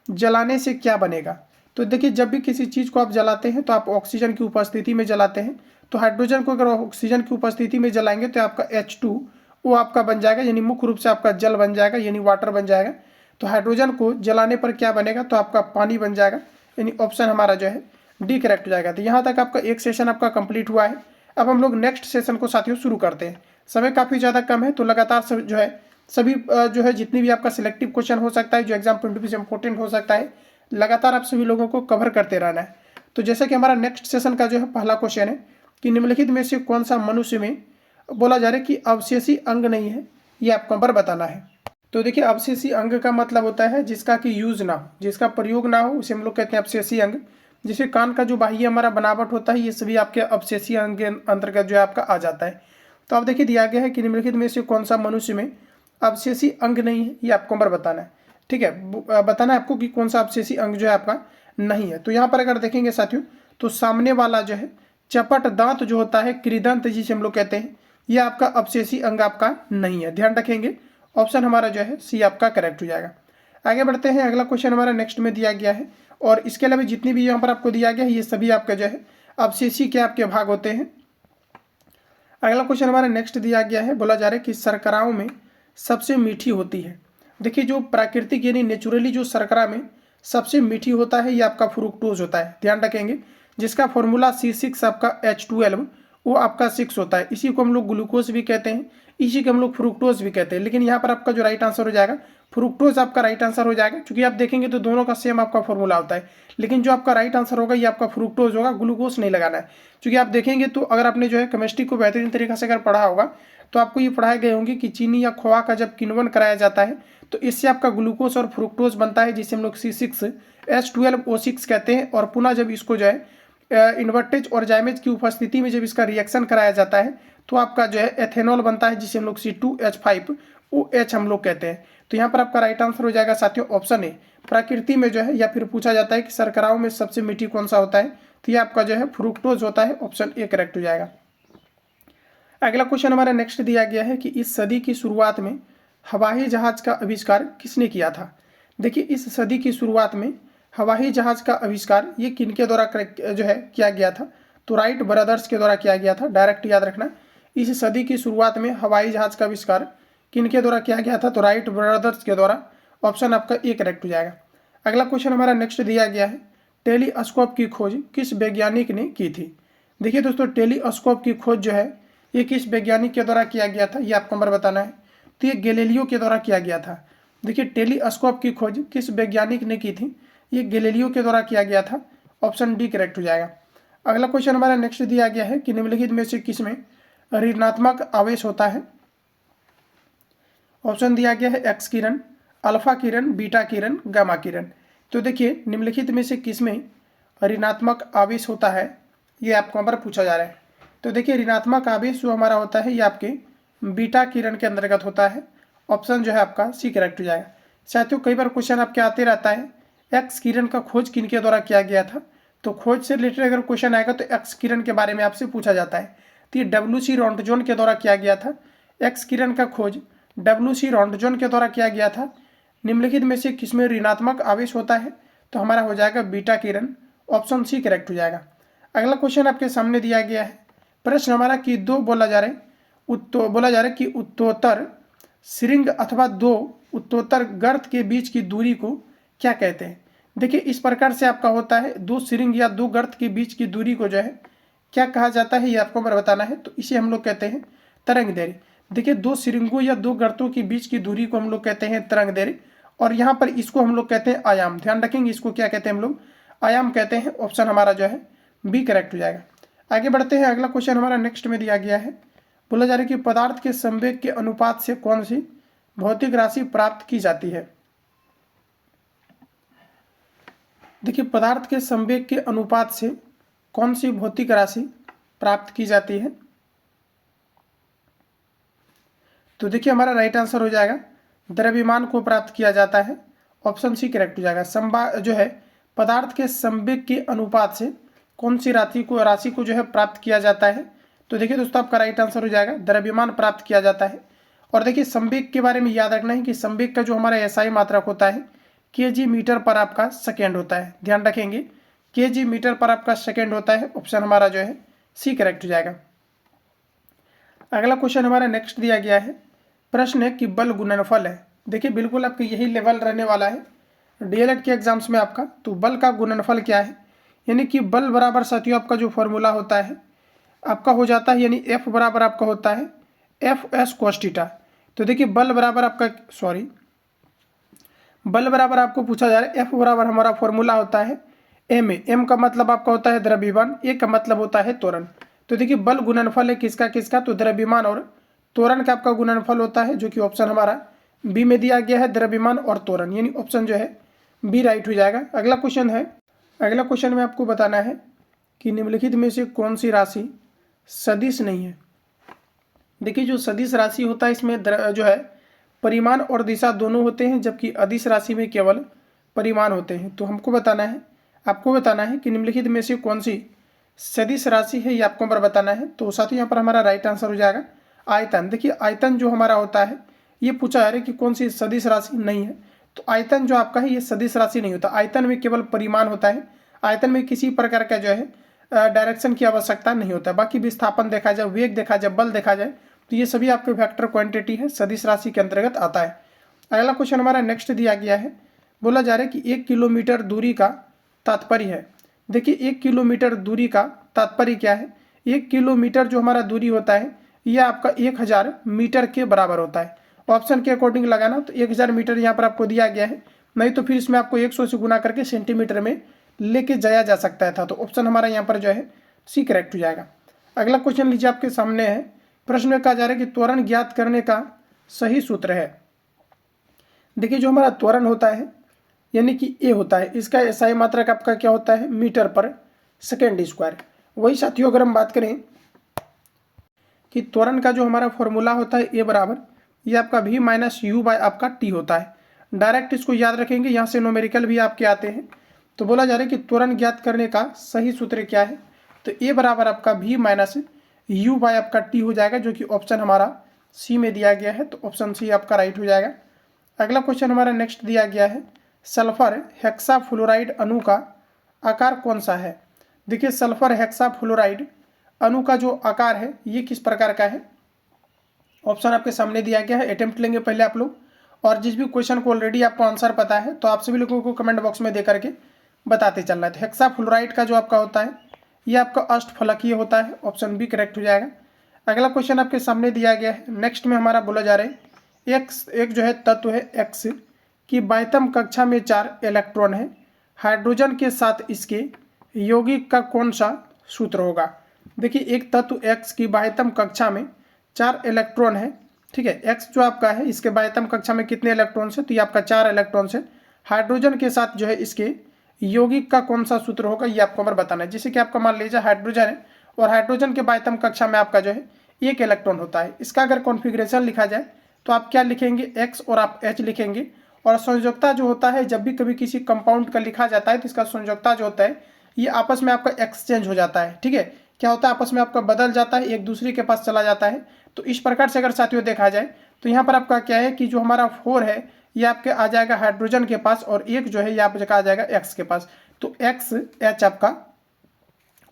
जलाने से क्या बनेगा? तो देखिए जब भी किसी चीज़ को आप जलाते हैं तो आप ऑक्सीजन की उपस्थिति में जलाते हैं। तो हाइड्रोजन को अगर ऑक्सीजन की उपस्थिति में जलाएंगे तो आपका H2 वो आपका बन जाएगा, यानी मुख्य रूप से आपका जल बन जाएगा, यानी वाटर बन जाएगा। तो हाइड्रोजन को जलाने पर क्या बनेगा? तो आपका पानी बन जाएगा, यानी ऑप्शन हमारा जो है डी करेक्ट हो जाएगा। तो यहाँ तक आपका एक सेशन आपका कंप्लीट हुआ है। अब हम लोग नेक्स्ट सेशन को साथियों शुरू करते हैं। समय काफ़ी ज़्यादा कम है, तो लगातार जो है सभी जो है जितनी भी आपका सिलेक्टिव क्वेश्चन हो सकता है, जो एग्जाम पॉइंट ऑफ व्यू से इंपॉर्टेंट हो सकता है, लगातार आप सभी लोगों को कवर करते रहना है। तो जैसे कि हमारा नेक्स्ट सेशन का जो है पहला क्वेश्चन है कि निम्नलिखित में से कौन सा मनुष्य में बोला जा रहा है कि अवशेषी अंग नहीं है, ये आपको नंबर बताना है। तो देखिए अवशेषी अंग का मतलब होता है जिसका कि यूज ना हो, जिसका प्रयोग ना हो, उसे हम लोग कहते हैं अवशेषी अंग। जैसे कान का जो बाह्य हमारा बनावट होता है ये सभी आपके अवशेषी अंग के अंतर्गत जो है आपका आ जाता है। तो आप देखिए दिया गया है कि निम्नलिखित में से कौन सा मनुष्य में अवशेषी अंग नहीं है, ये आपको नंबर बताना है। ठीक है, बताना है आपको कि कौन सा अवशेषी अंग जो है आपका नहीं है। तो यहाँ पर अगर देखेंगे साथियों तो सामने वाला जो है चपट दांत जो होता है, कृदंत जिसे हम लोग कहते हैं, ये आपका अवशेषी अंग आपका नहीं है। ध्यान रखेंगे, ऑप्शन हमारा जो है सी आपका करेक्ट हो जाएगा। आगे बढ़ते हैं, अगला क्वेश्चन हमारा नेक्स्ट में दिया गया है, और इसके अलावा जितनी भी यहाँ पर आपको दिया गया है ये सभी आपका जो है अवशेषी के आपके भाग होते हैं। अगला क्वेश्चन हमारा नेक्स्ट दिया गया है, बोला जा रहा है कि शर्कराओं में सबसे मीठी होती है। देखिए जो प्राकृतिक यानी नेचुरली जो शर्करा में सबसे मीठी होता है ये आपका फ्रुक्टोज होता है। ध्यान रखेंगे, जिसका फॉर्मूला C6 आपका H12 वो आपका 6 होता है। इसी को हम लोग ग्लूकोज भी कहते हैं, इसी को हम लोग फ्रुक्टोज भी कहते हैं। लेकिन यहाँ पर आपका जो राइट आंसर हो जाएगा फ्रुक्टोज आपका राइट आंसर हो जाएगा, क्योंकि आप देखेंगे तो दोनों का सेम आपका फॉर्मूला होता है। लेकिन जो आपका राइट आंसर होगा ये आपका फ्रुक्टोज होगा, ग्लूकोज नहीं लगाना है। क्योंकि आप देखेंगे तो अगर आपने जो है केमिस्ट्री को बेहतरीन तरीके से अगर पढ़ा होगा तो आपको ये पढ़ाए गए होंगे कि चीनी या खोआ का जब किण्वन कराया जाता है तो इससे आपका ग्लूकोज और फ्रुक्टोज बनता है, जिसे हम लोग C6H12O6 कहते हैं। और पुनः जब इसको जो है इन्वर्टेज और जाइमेज की उपस्थिति में जब इसका रिएक्शन कराया जाता है तो आपका जो है एथेनॉल बनता है, जिसे हम लोग C2H5OH हम लोग कहते हैं। तो यहाँ पर आपका राइट आंसर हो जाएगा साथियों ऑप्शन ए। प्रकृति में जो है या फिर पूछा जाता है कि शर्कराओं में सबसे मीठी कौन सा होता है, तो ये आपका जो है फ्रुक्टोज होता है, ऑप्शन ए करेक्ट हो जाएगा। अगला क्वेश्चन हमारा नेक्स्ट दिया गया है कि इस सदी की शुरुआत में हवाई जहाज का आविष्कार किसने किया था? देखिए इस सदी की शुरुआत में हवाई जहाज का आविष्कार ये किनके द्वारा जो है किया गया था? तो राइट ब्रदर्स के द्वारा किया गया था। डायरेक्ट याद रखना, इस सदी की शुरुआत में हवाई जहाज का आविष्कार किनके द्वारा किया गया था? तो राइट ब्रदर्स के द्वारा, ऑप्शन आपका ए करेक्ट हो जाएगा। अगला क्वेश्चन हमारा नेक्स्ट दिया गया है, टेलीस्कोप की खोज किस वैज्ञानिक ने की थी? देखिए दोस्तों टेलीस्कोप की खोज जो है ये किस वैज्ञानिक के द्वारा किया गया था, ये आपको नंबर बताना है। तो ये गैलीलियो के द्वारा किया गया था। देखिए टेलीस्कोप की खोज किस वैज्ञानिक ने की थी? ये गैलीलियो के द्वारा किया गया था, ऑप्शन डी करेक्ट हो जाएगा। अगला क्वेश्चन हमारा नेक्स्ट दिया गया है कि निम्नलिखित में से किसमें ऋणात्मक आवेश होता है? ऑप्शन दिया गया है एक्स किरण, अल्फा किरण, बीटा किरण, गामा किरण। तो देखिए निम्नलिखित में से किसमें ऋणात्मक आवेश होता है, ये आपको नंबर पूछा जा रहा है। तो देखिए ऋणात्मक आवेश जो हमारा होता है ये आपके बीटा किरण के अंतर्गत होता है, ऑप्शन जो है आपका सी करेक्ट हो जाएगा। साथियों कई बार क्वेश्चन आपके आते रहता है एक्स किरण का खोज किनके द्वारा किया गया था? तो खोज से रिलेटेड अगर क्वेश्चन आएगा तो एक्स किरण के बारे में आपसे पूछा जाता है। तो ये WC रॉन्टजन के द्वारा किया गया था। एक्स किरण का खोज WC रॉन्टजन के द्वारा किया गया था। निम्नलिखित में से किसमें ऋणात्मक आवेश होता है? तो हमारा हो जाएगा बीटा किरण, ऑप्शन सी करेक्ट हो जाएगा। अगला क्वेश्चन आपके सामने दिया गया है, प्रश्न हमारा कि दो बोला जा रहा है कि उत्तोत्तर श्रृंग अथवा दो उत्तोत्तर गर्त के बीच की दूरी को क्या कहते हैं? देखिए इस प्रकार से आपका होता है, दो श्रृंग या दो गर्त के बीच की दूरी को जो है क्या कहा जाता है, ये आपको बताना है। तो इसे हम लोग कहते हैं तरंग दैर्घ्य। देखिए दो श्रृंगों या दो गर्तों के बीच की दूरी को हम लोग कहते हैं तरंग दैर्घ्य, और यहाँ पर इसको हम लोग कहते हैं आयाम। ध्यान रखेंगे, इसको क्या कहते हैं हम लोग? आयाम कहते हैं, ऑप्शन हमारा जो है बी करेक्ट हो जाएगा। आगे बढ़ते हैं, अगला क्वेश्चन हमारा नेक्स्ट में दिया गया है, बोला जा रहा है कि पदार्थ के संवेग के अनुपात से कौन सी भौतिक राशि प्राप्त की जाती है? देखिए, पदार्थ के संवेग के अनुपात से कौन सी भौतिक राशि प्राप्त की जाती है? तो देखिए, हमारा राइट आंसर हो जाएगा द्रव्यमान को प्राप्त किया जाता है। ऑप्शन सी करेक्ट हो जाएगा। जो है पदार्थ के संवेग के अनुपात से कौन सी राशि को जो है प्राप्त किया जाता है? तो देखिए दोस्तों, आपका राइट आंसर हो जाएगा द्रव्यमान प्राप्त किया जाता है। और देखिए, संवेग के बारे में याद रखना है कि संवेग का जो हमारा एसआई मात्रक होता है केजी मीटर पर आपका सेकेंड होता है। ध्यान रखेंगे, केजी मीटर पर आपका सेकेंड होता है। ऑप्शन हमारा जो है सी करेक्ट हो जाएगा। अगला क्वेश्चन हमारा नेक्स्ट दिया गया है। प्रश्न है कि बल गुणनफल है। देखिए, बिल्कुल आपका यही लेवल रहने वाला है डीएलएड के एग्जाम्स में आपका। तो बल का गुणनफल क्या है? यानी कि बल बराबर साथियों आपका जो फॉर्मूला होता है आपका हो जाता है, यानी एफ बराबर आपका होता है एफ एस कोस थीटा। तो देखिए, बल बराबर आपको पूछा जा रहा है। एफ बराबर हमारा फॉर्मूला होता है एम ए। एम का मतलब आपका होता है द्रव्यमान, ए का मतलब होता है त्वरण। तो देखिए, बल गुणनफल है किसका? तो द्रव्यमान और त्वरण का आपका गुणनफल होता है, जो कि ऑप्शन हमारा बी में दिया गया है, द्रव्यमान और त्वरण, यानी ऑप्शन जो है बी राइट हो जाएगा। अगला क्वेश्चन में आपको बताना है कि निम्नलिखित में से कौन सी राशि सदिश नहीं है। देखिए, जो सदिश राशि होता है इसमें जो है परिमाण और दिशा दोनों होते हैं, जबकि अदिश राशि में केवल परिमाण होते हैं। तो आपको बताना है कि निम्नलिखित में से कौन सी सदिश राशि है, ये आपको पर बताना है। तो साथियों, यहाँ पर हमारा राइट आंसर हो जाएगा आयतन। देखिए, आयतन जो हमारा होता है ये पूछा जा रहा है कि कौन सी सदिश राशि नहीं है। तो आयतन जो आपका है ये सदिश राशि नहीं होता। आयतन में केवल परिमाण होता है। आयतन में किसी प्रकार का जो है डायरेक्शन की आवश्यकता नहीं होता। बाकी विस्थापन देखा जाए, वेग देखा जाए, बल देखा जाए, तो ये सभी आपके वेक्टर क्वांटिटी है, सदिश राशि के अंतर्गत आता है। अगला क्वेश्चन हमारा नेक्स्ट दिया गया है। बोला जा रहा है कि 1 किलोमीटर दूरी का तात्पर्य है। देखिए, 1 किलोमीटर दूरी का तात्पर्य क्या है? 1 किलोमीटर जो हमारा दूरी होता है यह आपका 1000 मीटर के बराबर होता है। ऑप्शन के अकॉर्डिंग लगाना, तो 1000 मीटर यहाँ पर आपको दिया गया है, नहीं तो फिर इसमें आपको 100 से गुना करके सेंटीमीटर में लेके जाया जा सकता था। तो ऑप्शन हमारा यहाँ पर जो है सी करेक्ट हो जाएगा। अगला क्वेश्चन लीजिए, आपके सामने है। प्रश्न में कहा जा रहा है कि त्वरण ज्ञात करने का सही सूत्र है। देखिए, जो हमारा त्वरण होता है यानी कि ए होता है, इसका एसआई मात्रक आपका क्या होता है? मीटर पर सेकेंड स्क्वायर। वही साथियों, अगर हम बात करें कि त्वरण का जो हमारा फॉर्मूला होता है ए बराबर ये आपका v माइनस यू बाय आपका टी होता है। डायरेक्ट इसको याद रखेंगे, यहाँ से न्यूमेरिकल भी आपके आते हैं। तो बोला जा रहा है कि त्वरण ज्ञात करने का सही सूत्र क्या है? तो ए बराबर आपका v माइनस यू बाय आपका टी हो जाएगा, जो कि ऑप्शन हमारा सी में दिया गया है। तो ऑप्शन सी आपका राइट हो जाएगा। अगला क्वेश्चन हमारा नेक्स्ट दिया गया है। सल्फर हेक्साफ्लोराइड अणु का आकार कौन सा है? देखिए, सल्फर हेक्साफ्लोराइड अणु का जो आकार है ये किस प्रकार का है? ऑप्शन आपके सामने दिया गया है। अटेम्प्ट लेंगे पहले आप लोग, और जिस भी क्वेश्चन को ऑलरेडी आपको आंसर पता है तो आप सभी लोगों को कमेंट बॉक्स में दे करके बताते चलना है। तो हेक्साफ्लोराइड का जो आपका होता है ये आपका अष्टफलकीय होता है। ऑप्शन बी करेक्ट हो जाएगा। अगला क्वेश्चन आपके सामने दिया गया है। नेक्स्ट में हमारा बोला जा रहा है एक जो है तत्व है एक्स की बाह्यतम कक्षा में 4 इलेक्ट्रॉन है। हाइड्रोजन के साथ इसके यौगिक का कौन सा सूत्र होगा? देखिए, एक तत्व एक्स की बाह्यतम कक्षा में 4 इलेक्ट्रॉन है, ठीक है। एक्स जो आपका है इसके बाह्यतम कक्षा में कितने इलेक्ट्रॉन है? तो ये आपका 4 इलेक्ट्रॉन है। हाइड्रोजन के साथ जो है इसके यौगिक का कौन सा सूत्र होगा ये आपको हमें बताना है। जैसे कि आपका मान लीजिए हाइड्रोजन है और हाइड्रोजन के बाह्यतम कक्षा में आपका जो है 1 इलेक्ट्रॉन होता है। इसका अगर कॉन्फिगरेशन लिखा जाए तो आप क्या लिखेंगे? एक्स और आप एच लिखेंगे। और संयोजकता जो होता है, जब भी कभी किसी कंपाउंड का लिखा जाता है तो इसका संयोजकता जो होता है ये आपस में आपका एक्सचेंज हो जाता है, ठीक है। क्या होता है? आपस में आपका बदल जाता है, एक दूसरे के पास चला जाता है। तो इस प्रकार से अगर साथियों देखा जाए तो यहाँ पर आपका क्या है कि जो हमारा 4 है ये आपके आ जाएगा हाइड्रोजन के पास, और एक जो है ये आपका आ जाएगा एक्स के पास। तो एक्स एच आपका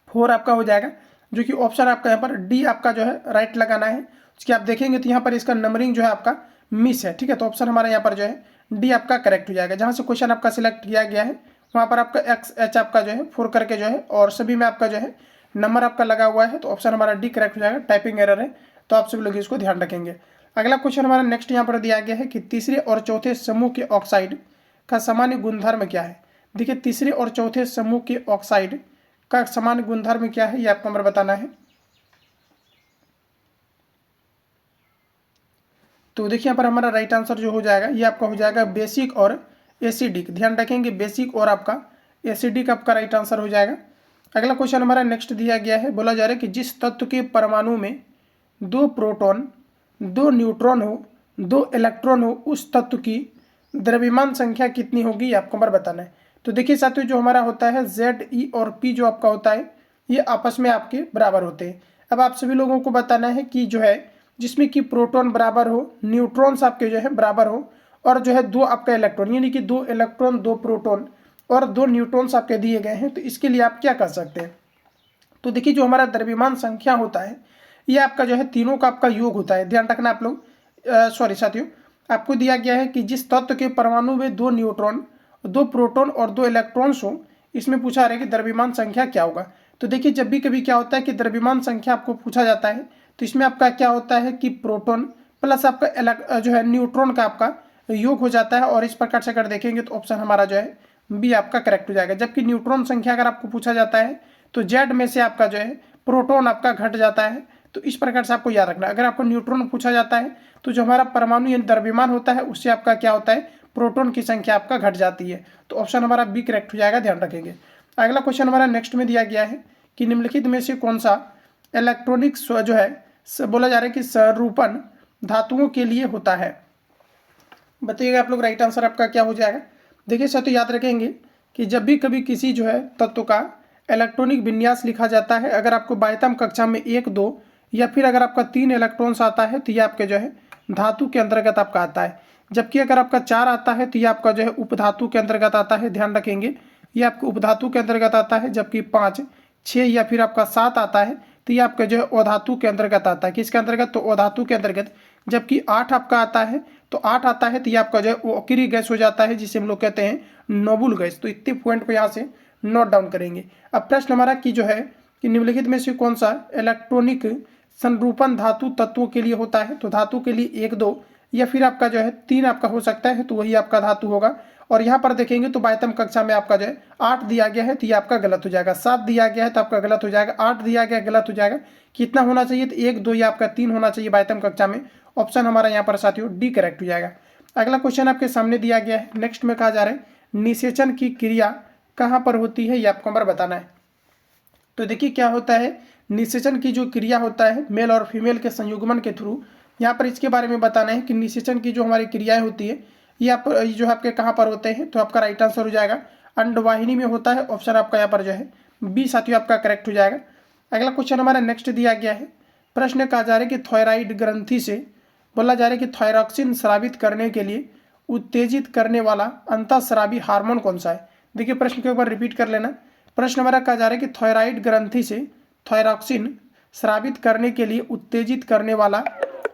4 आपका हो जाएगा, जो कि ऑप्शन आपका यहाँ पर डी आपका जो है राइट लगाना है। उसके आप देखेंगे तो यहाँ पर इसका नंबरिंग जो है आपका मिस है, ठीक है। तो ऑप्शन हमारा यहाँ पर जो है डी आपका करेक्ट हो जाएगा। जहाँ से क्वेश्चन आपका सिलेक्ट किया गया है वहाँ पर आपका एक्स एच आपका जो है 4 करके जो है और सभी में आपका जो है नंबर आपका लगा हुआ है। तो ऑप्शन हमारा डी करेक्ट हो जाएगा। टाइपिंग एरर है, तो आप सभी लोग इसको ध्यान रखेंगे। अगला क्वेश्चन हमारा नेक्स्ट यहाँ पर दिया गया है कि तीसरे और चौथे समूह के ऑक्साइड का सामान्य गुणधर्म क्या है? देखिए, तीसरे और चौथे समूह के ऑक्साइड का सामान्य गुणधर्म क्या है ये आपको हमें बताना है। तो देखिए यहाँ पर हमारा राइट आंसर जो हो जाएगा ये आपका हो जाएगा बेसिक और एसिडिक। ध्यान रखेंगे बेसिक और आपका एसिडिक आपका राइट आंसर हो जाएगा। अगला क्वेश्चन हमारा नेक्स्ट दिया गया है, बोला जा रहा है कि जिस तत्व के परमाणु में 2 प्रोटॉन 2 न्यूट्रॉन हो 2 इलेक्ट्रॉन हो उस तत्व की द्रव्यमान संख्या कितनी होगी ये आपको हमारा बताना है। तो देखिए साथियों जो हमारा होता है ZE और P जो आपका होता है ये आपस में आपके बराबर होते हैं। अब आप सभी लोगों को बताना है कि जो है जिसमें कि प्रोटॉन बराबर हो, न्यूट्रॉन्स आपके जो है बराबर हो और जो है 2 आपका इलेक्ट्रॉन, यानी कि 2 इलेक्ट्रॉन 2 प्रोटॉन और 2 न्यूट्रॉन्स आपके दिए गए हैं। तो इसके लिए आप क्या कर सकते हैं, तो देखिए जो हमारा द्रव्यमान संख्या होता है ये आपका जो है तीनों का आपका योग होता है। ध्यान रखना आप लोग, सॉरी साथियों, आपको दिया गया है कि जिस तत्व के परमाणु में 2 न्यूट्रॉन 2 प्रोटॉन और 2 इलेक्ट्रॉन्स हो, इसमें पूछा रहा है कि द्रव्यमान संख्या क्या होगा। तो देखिए जब भी कभी क्या होता है कि द्रव्यमान संख्या आपको पूछा जाता है तो इसमें आपका क्या होता है कि प्रोटॉन प्लस आपका जो है न्यूट्रॉन का आपका योग हो जाता है, और इस प्रकार से अगर देखेंगे तो ऑप्शन हमारा जो है बी आपका करेक्ट हो जाएगा। जबकि न्यूट्रॉन संख्या अगर आपको पूछा जाता है तो जेड में से आपका जो है प्रोटॉन आपका घट जाता है। तो इस प्रकार से आपको याद रखना, अगर आपको न्यूट्रॉन पूछा जाता है तो जो हमारा परमाणु यानी द्रव्यमान होता है उससे आपका क्या होता है प्रोटॉन की संख्या आपका घट जाती है। तो ऑप्शन हमारा बी करेक्ट हो जाएगा, ध्यान रखेंगे। अगला क्वेश्चन हमारा नेक्स्ट में दिया गया है कि निम्नलिखित में से कौन सा इलेक्ट्रॉनिक जो है बोला जा रहा है कि स्वरूपन धातुओं के लिए होता है। बताइएगा आप लोग राइट आंसर आपका क्या हो जाएगा। देखिए साथियों याद रखेंगे कि जब भी कभी किसी जो है तत्व का इलेक्ट्रॉनिक विन्यास लिखा जाता है, अगर आपको बाह्यतम कक्षा में 1 2 या फिर अगर आपका 3 इलेक्ट्रॉन्स आता है तो ये आपके जो है धातु के अंतर्गत आपका आता है। जबकि अगर आपका 4 आता है तो ये आपका जो है उपधातु के अंतर्गत आता है। ध्यान रखेंगे ये आपको उपधातु के अंतर्गत आता है। जबकि 5 6 या फिर आपका 7 आता है तो ये आपका जो है अधातु के अंतर्गत आता है। किसके अंतर्गत, तो अधातु के अंतर्गत। जबकि 8 आपका आता है तो 8 आता है तो ये आपका जो है वो अक्रिय गैस हो जाता है, जिसे हम लोग कहते हैं नोबुल गैस। तो इतने पॉइंट पे यहाँ से नोट डाउन करेंगे। अब प्रश्न हमारा कि जो है कि निम्नलिखित में से कौन सा इलेक्ट्रॉनिक संरूपण धातु तत्वों के लिए होता है। तो धातु के लिए 1 2 या फिर आपका जो है 3 आपका हो सकता है, तो वही आपका धातु होगा। और यहाँ पर देखेंगे तो बाह्यतम कक्षा में आपका जो है 8 दिया गया है तो ये आपका गलत हो जाएगा। 7 दिया गया है तो आपका गलत हो जाएगा। 8 दिया गया गलत हो जाएगा। कितना होना चाहिए, तो 1 2 या आपका 3 होना चाहिए बाह्यतम कक्षा में। ऑप्शन हमारा यहाँ पर साथियों डी करेक्ट हो जाएगा। अगला क्वेश्चन आपके सामने दिया गया है। नेक्स्ट में कहा जा रहा है निषेचन की क्रिया कहाँ पर होती है, ये आपको हमारा बताना है। तो देखिए क्या होता है, निषेचन की जो क्रिया होता है मेल और फीमेल के संयुग्मन के थ्रू, यहाँ पर इसके बारे में बताना है कि निषेचन की जो हमारी क्रियाएं होती है ये आप जो है आपके कहाँ पर होते हैं। तो आपका राइट आंसर हो जाएगा अंडवाहिनी में होता है। ऑप्शन आपका यहाँ पर जो है बी साथियों आपका करेक्ट हो जाएगा। अगला क्वेश्चन हमारा नेक्स्ट दिया गया है। प्रश्न कहा जा रहा है कि थायराइड ग्रंथि से बोला जा रहा है कि थायरॉक्सिन स्रावित करने के लिए उत्तेजित करने वाला अंतःस्रावी हार्मोन कौन सा है। देखिए प्रश्न के ऊपर रिपीट कर लेना। प्रश्न हमारा कहा जा रहा है कि थायराइड ग्रंथि से थायरॉक्सिन स्रावित करने के लिए उत्तेजित करने वाला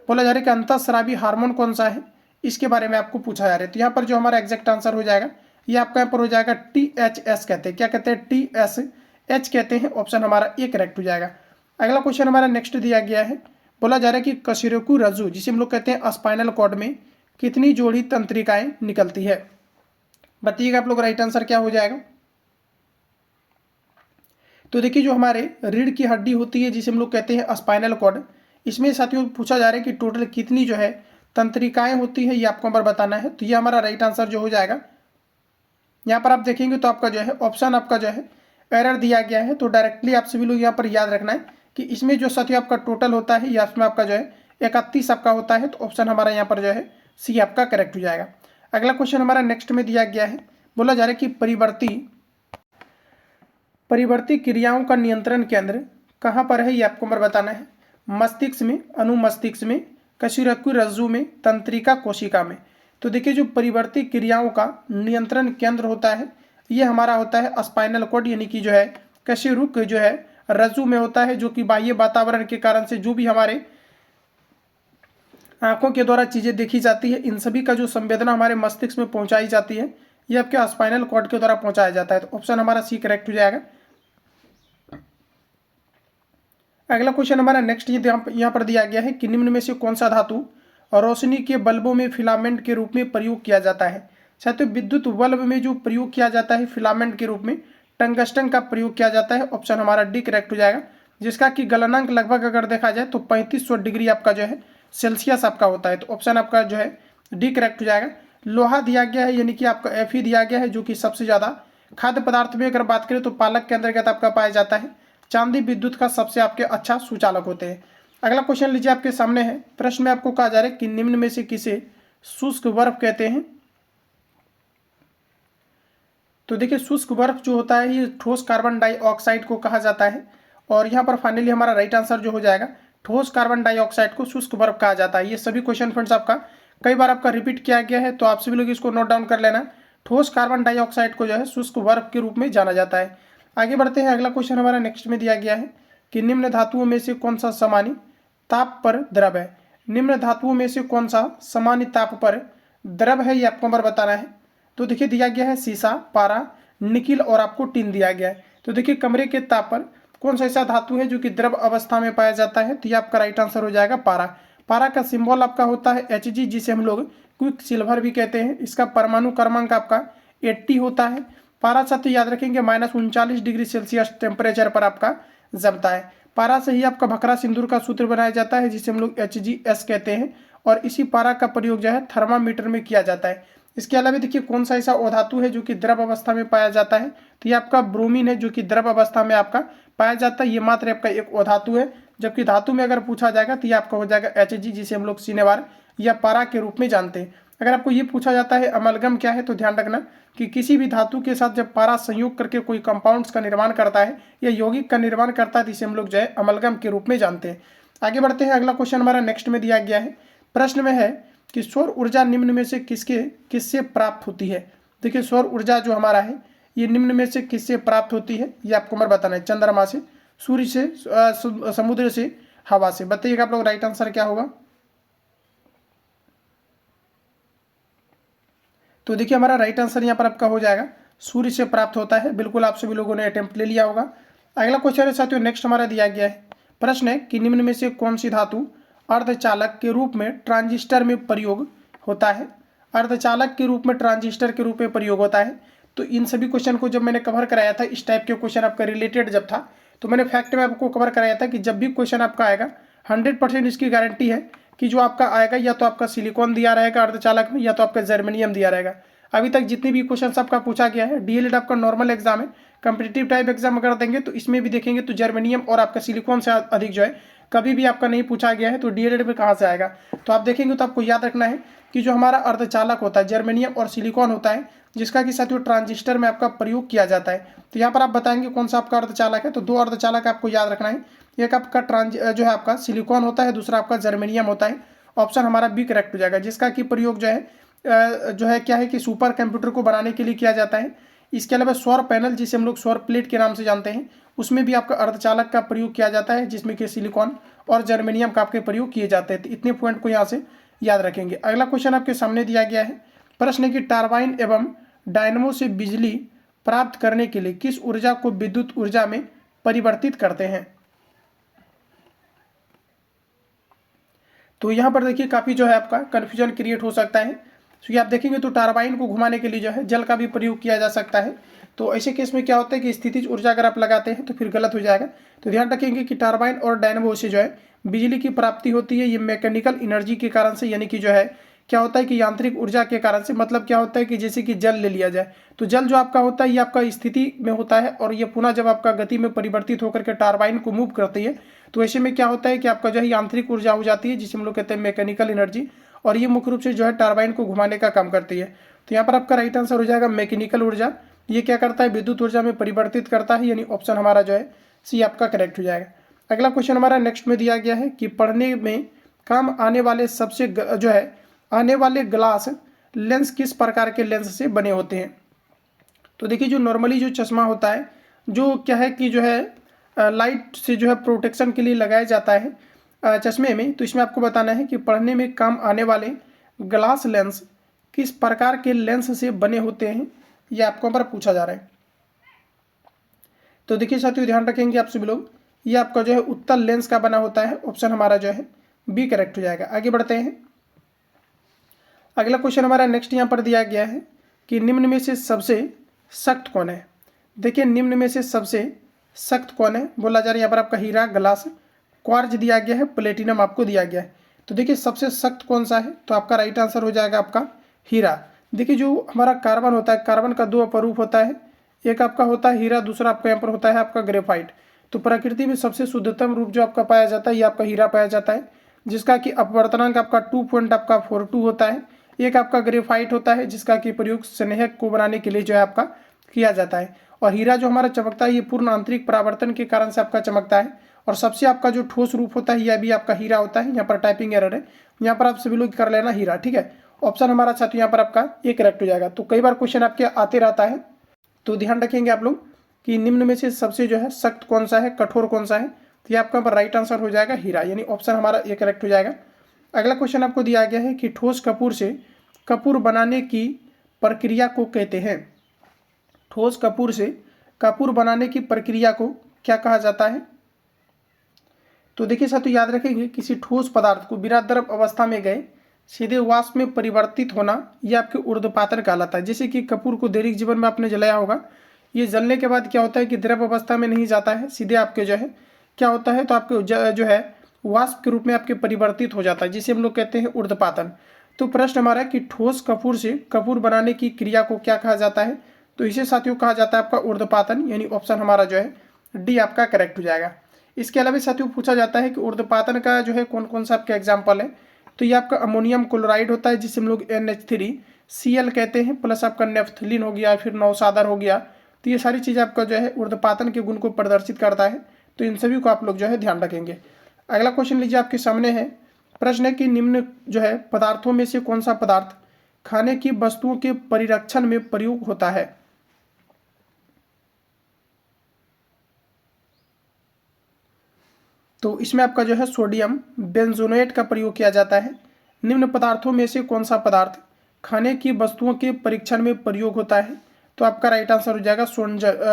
बोला जा रहा है कि अंतःस्रावी हार्मोन कौन सा है, इसके बारे में आपको पूछा जा रहा है। तो यहाँ पर जो हमारा एग्जैक्ट आंसर हो जाएगा ये आपका यहाँ पर हो जाएगा THS कहते हैं। क्या कहते हैं, TSH कहते हैं। ऑप्शन हमारा ए करेक्ट हो जाएगा। अगला क्वेश्चन हमारा नेक्स्ट दिया गया है। बोला जा रहा है कि कशेरुकी रज्जु जिसे हम लोग कहते हैं स्पाइनल कॉर्ड में कितनी जोड़ी तंत्रिकाएं निकलती है। बताइएगा आप लोग राइट आंसर क्या हो जाएगा। तो देखिए जो हमारे रीढ़ की हड्डी होती है जिसे हम लोग कहते हैं स्पाइनल कॉर्ड, इसमें साथियों पूछा जा रहा है कि टोटल कितनी जो है तंत्रिकाएं होती है, ये आपको हमारा बताना है। तो ये हमारा राइट आंसर जो हो जाएगा। यहाँ पर आप देखेंगे तो आपका जो है ऑप्शन आपका जो है एरर दिया गया है। तो डायरेक्टली आप सभी लोग यहाँ पर याद रखना है कि इसमें जो साथियों आपका टोटल होता है या इसमें आपका जो है 31 आपका होता है। तो ऑप्शन हमारा यहाँ पर जो है सी आपका करेक्ट हो जाएगा। अगला क्वेश्चन हमारा नेक्स्ट में दिया गया है। बोला जा रहा है कि परिवर्ती क्रियाओं का नियंत्रण केंद्र कहाँ पर है, ये आपको हमारा बताना है। मस्तिष्क में, अनुमस्तिष्क में, कशेरुकी रज्जु में, तंत्रिका कोशिका में। तो देखिए जो परिवर्ती क्रियाओं का नियंत्रण केंद्र होता है ये हमारा होता है स्पाइनल कॉर्ड, यानी कि जो है कशेरुकी जो है रज्जु में होता है, जो कि बाह्य वातावरण के कारण से जो भी हमारे आंखों के द्वारा चीजें देखी जाती है इन सभी का जो संवेदना हमारे मस्तिष्क में पहुंचाई जाती है ये आपके स्पाइनल कॉर्ड के द्वारा पहुंचाया जाता है। तो ऑप्शन हमारा सी करेक्ट हो जाएगा। अगला क्वेश्चन हमारा नेक्स्ट यहाँ पर दिया गया है कि निम्न में से कौन सा धातु रोशनी के बल्बों में फिलामेंट के रूप में प्रयोग किया जाता है। साथियों विद्युत बल्ब में जो प्रयोग किया जाता है फिलामेंट के रूप में टंगस्टन का प्रयोग किया जाता है। ऑप्शन हमारा डी करेक्ट हो जाएगा, जिसका कि गलनांक लगभग अगर देखा जाए तो 3500 डिग्री आपका जो है सेल्सियस आपका होता है। तो ऑप्शन आपका जो है डी करेक्ट हो जाएगा। लोहा दिया गया है यानी कि आपका Fe दिया गया है, जो कि सबसे ज़्यादा खाद्य पदार्थ में अगर बात करें तो पालक के अंतर्गत आपका पाया जाता है। चांदी विद्युत का सबसे आपके अच्छा सुचालक होते हैं। अगला क्वेश्चन लीजिए आपके सामने है। प्रश्न में आपको कहा जा रहा है कि निम्न में से किसे शुष्क बर्फ कहते हैं। तो देखिए शुष्क बर्फ जो होता है ये ठोस कार्बन डाइऑक्साइड को कहा जाता है। और यहाँ पर फाइनली हमारा राइट आंसर जो हो जाएगा, ठोस कार्बन डाइऑक्साइड को शुष्क बर्फ कहा जाता है। ये सभी क्वेश्चन फ्रेंड्स आपका कई बार आपका रिपीट किया गया है, तो आप सभी लोग इसको नोट डाउन कर लेना। ठोस कार्बन डाइऑक्साइड को जो है शुष्क बर्फ के रूप में जाना जाता है। आगे बढ़ते हैं। अगला क्वेश्चन हमारा नेक्स्ट में दिया गया है कि निम्न धातुओं में से कौन सा सामान्य ताप पर द्रव है। निम्न धातुओं में से कौन सा सामान्य ताप पर द्रव है, ये आपको नंबर बताना है। तो देखिए दिया गया है सीसा, पारा, निकिल और आपको टिन दिया गया है। तो देखिए कमरे के ताप पर कौन सा ऐसा धातु है जो कि द्रव अवस्था में पाया जाता है, तो ये आपका राइट आंसर हो जाएगा पारा। पारा का सिंबल आपका होता है Hg, जिसे हम लोग क्विक सिल्वर भी कहते हैं। इसका परमाणु क्रमांक आपका 80 होता है। पारा साथ ही याद रखेंगे -39 डिग्री सेल्सियस टेम्परेचर पर आपका जमता है। पारा से ही आपका भखरा सिंदूर का सूत्र बनाया जाता है, जिसे हम लोग HgS कहते हैं। और इसी पारा का प्रयोग जो है थर्मामीटर में किया जाता है। इसके अलावा देखिए कौन सा ऐसा अधातु है जो कि द्रव अवस्था में पाया जाता है, तो ये आपका ब्रोमीन है, जो कि द्रव अवस्था में आपका पाया जाता है। ये मात्र आपका एक अधातु है। जबकि धातु में अगर पूछा जाएगा तो ये आपका हो जाएगा Hg, जिसे हम लोग सिनेवार या पारा के रूप में जानते हैं। अगर आपको ये पूछा जाता है अमलगम क्या है, तो ध्यान रखना कि किसी भी धातु के साथ जब पारा संयोग करके कोई कंपाउंड्स का निर्माण करता है या यौगिक का निर्माण करता है, तो इसे हम लोग जो है अमलगम के रूप में जानते हैं। आगे बढ़ते हैं। अगला क्वेश्चन हमारा नेक्स्ट में दिया गया है। प्रश्न में है कि सौर ऊर्जा निम्न में से किससे प्राप्त होती है। देखिए सौर ऊर्जा जो हमारा है ये निम्न में से किससे प्राप्त होती है, ये आपको नंबर बताना है। चंद्रमा से, सूर्य से, समुद्र से, हवा से। बताइएगा आप लोग राइट आंसर क्या होगा। तो देखिए हमारा राइट आंसर यहाँ पर आपका हो जाएगा सूर्य से प्राप्त होता है। बिल्कुल आप सभी लोगों ने अटेम्प्ट ले लिया होगा। अगला क्वेश्चन है साथियों नेक्स्ट हमारा दिया गया है। प्रश्न है कि निम्न में से कौन सी धातु अर्धचालक के रूप में ट्रांजिस्टर में प्रयोग होता है। अर्धचालक के रूप में ट्रांजिस्टर के रूप में प्रयोग होता है। तो इन सभी क्वेश्चन को जब मैंने कवर कराया था, इस टाइप के क्वेश्चन आपका रिलेटेड जब था, तो मैंने फैक्ट में आपको कवर कराया था कि जब भी क्वेश्चन आपका आएगा 100% इसकी गारंटी है कि जो आपका आएगा या तो आपका सिलिकॉन दिया रहेगा अर्धचालक में, या तो आपका जर्मेनियम दिया रहेगा। अभी तक जितने भी क्वेश्चन आपका पूछा गया है, डीएलएड आपका नॉर्मल एग्जाम है, कम्पिटिटिव टाइप एग्जाम अगर देंगे तो इसमें भी देखेंगे तो जर्मेनियम और आपका सिलिकॉन से अधिक जो है कभी भी आपका नहीं पूछा गया है। तो डीएलएड में कहाँ से आएगा, तो आप देखेंगे तो आपको याद रखना है कि जो हमारा अर्धचालक होता है जर्मेनियम और सिलिकॉन होता है, जिसका कि साथियों ट्रांजिस्टर में आपका प्रयोग किया जाता है। तो यहाँ पर आप बताएंगे कौन सा आपका अर्धचालक है, तो दो अर्धचालक आपको याद रखना है। एक आपका जो है आपका सिलिकॉन होता है, दूसरा आपका जर्मेनियम होता है। ऑप्शन हमारा बी करेक्ट हो जाएगा, जिसका कि प्रयोग जो है क्या है कि सुपर कंप्यूटर को बनाने के लिए किया जाता है। इसके अलावा सौर पैनल, जिसे हम लोग सौर प्लेट के नाम से जानते हैं, उसमें भी आपका अर्धचालक का प्रयोग किया जाता है, जिसमें कि सिलिकॉन और जर्मेनियम का आपके प्रयोग किए जाते हैं। तो इतने पॉइंट को यहाँ से याद रखेंगे। अगला क्वेश्चन आपके सामने दिया गया है। प्रश्न है कि टरबाइन एवं डायनमो से बिजली प्राप्त करने के लिए किस ऊर्जा को विद्युत ऊर्जा में परिवर्तित करते हैं। तो यहाँ पर देखिए काफ़ी जो है आपका कन्फ्यूजन क्रिएट हो सकता है। तो ये आप देखेंगे तो टरबाइन को घुमाने के लिए जो है जल का भी प्रयोग किया जा सकता है। तो ऐसे केस में क्या होता है कि स्थितिज ऊर्जा अगर आप लगाते हैं तो फिर गलत हो जाएगा। तो ध्यान रखेंगे कि टरबाइन और डायनमो से जो है बिजली की प्राप्ति होती है, ये मैकेनिकल एनर्जी के कारण से, यानी कि जो है क्या होता है कि यांत्रिक ऊर्जा के कारण से। मतलब क्या होता है कि जैसे कि जल ले लिया जाए, तो जल जो आपका होता है ये आपका स्थिति में होता है और ये पुनः जब आपका गति में परिवर्तित होकर के टरबाइन को मूव करती है, तो ऐसे में क्या होता है कि आपका जो है यांत्रिक ऊर्जा हो जाती है, जिसे हम लोग कहते हैं मैकेनिकल एनर्जी, और ये मुख्य रूप से जो है टरबाइन को घुमाने का काम करती है। तो यहाँ पर आपका राइट आंसर हो जाएगा मैकेनिकल ऊर्जा। ये क्या करता है, विद्युत ऊर्जा में परिवर्तित करता है, यानी ऑप्शन हमारा जो है सी आपका करेक्ट हो जाएगा। अगला क्वेश्चन हमारा नेक्स्ट में दिया गया है कि पढ़ने में काम आने वाले सबसे जो है आने वाले ग्लास लेंस किस प्रकार के लेंस से बने होते हैं। तो देखिए जो नॉर्मली जो चश्मा होता है, जो क्या है कि जो है लाइट से जो है प्रोटेक्शन के लिए लगाया जाता है चश्मे में, तो इसमें आपको बताना है कि पढ़ने में काम आने वाले ग्लास लेंस किस प्रकार के लेंस से बने होते हैं, ये आपको पर पूछा जा रहा है। तो देखिए साथियों ध्यान रखेंगे आप सभी लोग, ये आपका जो है उत्तल लेंस का बना होता है। ऑप्शन हमारा जो है बी करेक्ट हो जाएगा। आगे बढ़ते हैं। अगला क्वेश्चन हमारा नेक्स्ट यहाँ पर दिया गया है कि निम्न में से सबसे सख्त कौन है। देखिए निम्न में से सबसे सख्त कौन है बोला जा रहा है। यहाँ पर आपका हीरा, ग्लास, क्वार्ज दिया गया है, प्लेटिनम आपको दिया गया है। तो देखिए सबसे सख्त कौन सा है, तो आपका राइट आंसर हो जाएगा आपका हीरा। देखिए जो हमारा कार्बन होता है, कार्बन का दो अपरूप होता है, एक आपका होता है हीरा, दूसरा आपका यहाँ पर होता है आपका ग्रेफाइट। तो प्रकृति में सबसे शुद्धतम रूप जो आपका पाया जाता है ये आपका हीरा पाया जाता है, जिसका कि अपवर्तनांक आपका 2.42 होता है। एक आपका ग्रेफाइट होता है जिसका कि प्रयोग स्नेहक को बनाने के लिए जो है आपका किया जाता है। और हीरा जो हमारा चमकता है ये पूर्ण आंतरिक परावर्तन के कारण से आपका चमकता है। और सबसे आपका जो ठोस रूप होता है यह भी आपका हीरा होता है। यहाँ पर टाइपिंग एरर है, यहाँ पर आप सभी लोग कर लेना हीरा, ठीक है। ऑप्शन हमारा अच्छा, तो यहाँ पर आपका ये करेक्ट हो जाएगा। तो कई बार क्वेश्चन आपके आते रहता है, तो ध्यान रखेंगे आप लोग कि निम्न में से सबसे जो है सख्त कौन सा है, कठोर कौन सा है, तो ये आपका राइट आंसर हो जाएगा हीरा, यानी ऑप्शन हमारा ये करेक्ट हो जाएगा। अगला क्वेश्चन आपको दिया गया है कि ठोस कपूर से कपूर बनाने की प्रक्रिया को कहते हैं। ठोस कपूर से कपूर बनाने की प्रक्रिया को क्या कहा जाता है? तो देखिए साथियों याद रखेंगे, किसी ठोस पदार्थ को बिना द्रव अवस्था में गए सीधे वाष्प में परिवर्तित होना यह आपके ऊर्ध्वपातन कहलाता है। जैसे कि कपूर को दैनिक जीवन में आपने जलाया होगा, ये जलने के बाद क्या होता है कि द्रव अवस्था में नहीं जाता है, सीधे आपके जो है क्या होता है, तो आपके जो है वाष्प के रूप में आपके परिवर्तित हो जाता है, जिसे हम लोग कहते हैं ऊर्ध्वपातन। तो प्रश्न हमारा है कि ठोस कपूर से कपूर बनाने की क्रिया को क्या कहा जाता है? तो इसे साथियों कहा जाता है आपका ऊर्ध्वपातन, यानी ऑप्शन हमारा जो है डी आपका करेक्ट हो जाएगा। इसके अलावा साथियों पूछा जाता है कि ऊर्ध्वपातन का जो है कौन कौन सा आपका एग्जाम्पल है? तो ये आपका अमोनियम क्लोराइड होता है जिसे हम लोग NH3Cl कहते हैं, प्लस आपका नेफ्थलीन हो गया, फिर नौसादर हो गया। तो ये सारी चीज़ आपका जो है ऊर्ध्वपातन के गुण को प्रदर्शित करता है। तो इन सभी को आप लोग जो है ध्यान रखेंगे। अगला क्वेश्चन लीजिए आपके सामने है। प्रश्न है कि निम्न जो है पदार्थों में से कौन सा पदार्थ खाने की वस्तुओं के परिरक्षण में प्रयोग होता है? तो इसमें आपका जो है सोडियम बेंजोनेट का प्रयोग किया जाता है। निम्न पदार्थों में से कौन सा पदार्थ खाने की वस्तुओं के परीक्षण में प्रयोग होता है? तो आपका राइट आंसर हो जाएगा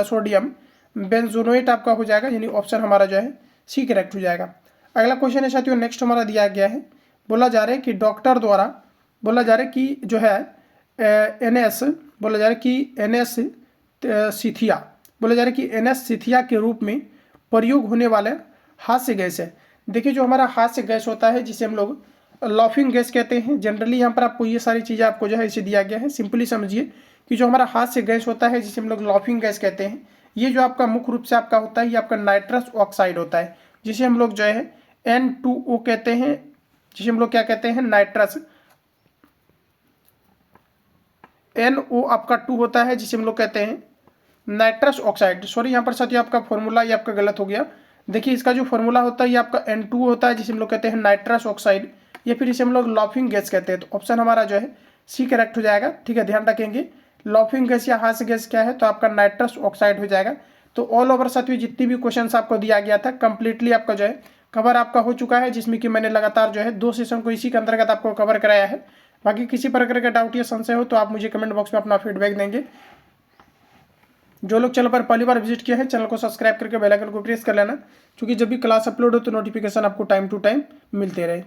सोडियम बेंजोनेट आपका हो जाएगा, यानी ऑप्शन हमारा जो है सी करेक्ट हो जाएगा। अगला क्वेश्चन है साथियों नेक्स्ट हमारा दिया गया है, बोला जा रहा है कि डॉक्टर द्वारा बोला जा रहा है कि जो है बोला जा रहा है कि सिथिया बोला जा रहा है कि सिथिया के रूप में प्रयोग होने वाले हास्य गैस है। देखिए जो हमारा हास्य गैस होता है जिसे हम लोग लाफिंग गैस कहते हैं। जनरली यहाँ पर आपको ये सारी चीज़ें आपको जो है इसे दिया गया है। सिंपली समझिए कि जो हमारा हास्य गैस होता है जिसे हम लोग लाफिंग गैस कहते हैं, ये जो आपका मुख्य रूप से आपका होता है ये आपका नाइट्रस ऑक्साइड होता है, जिसे हम लोग जो है N2O कहते हैं, जिसे हम लोग क्या कहते हैं नाइट्रस। NO आपका 2 होता है जिसे हम लोग कहते हैं नाइट्रस ऑक्साइड। सॉरी यहाँ पर साथियों आपका फॉर्मूला ये आपका गलत हो गया। देखिए इसका जो फॉर्मूला होता है ये आपका N2 होता है जिसे हम लोग कहते हैं नाइट्रस ऑक्साइड, या फिर इसे हम लोग लाफिंग गैस कहते हैं। तो ऑप्शन हमारा जो है सी करेक्ट हो जाएगा, ठीक है। ध्यान रखेंगे लाफिंग गैस या हास्य गैस क्या है, तो आपका नाइट्रस ऑक्साइड हो जाएगा। तो ऑल ओवर साथियों जितनी भी क्वेश्चन आपको दिया गया था कंप्लीटली आपका जो है कवर आपका हो चुका है, जिसमें कि मैंने लगातार जो है 2 सेशन को इसी के अंतर्गत आपको कवर कराया है। बाकी किसी प्रकार का डाउट या संशय हो तो आप मुझे कमेंट बॉक्स में अपना फीडबैक देंगे। जो लोग चैनल पर पहली बार विजिट किया है चैनल को सब्सक्राइब करके बेल आइकन को प्रेस कर लेना, क्योंकि जब भी क्लास अपलोड हो तो नोटिफिकेशन आपको टाइम टू टाइम मिलते रहे।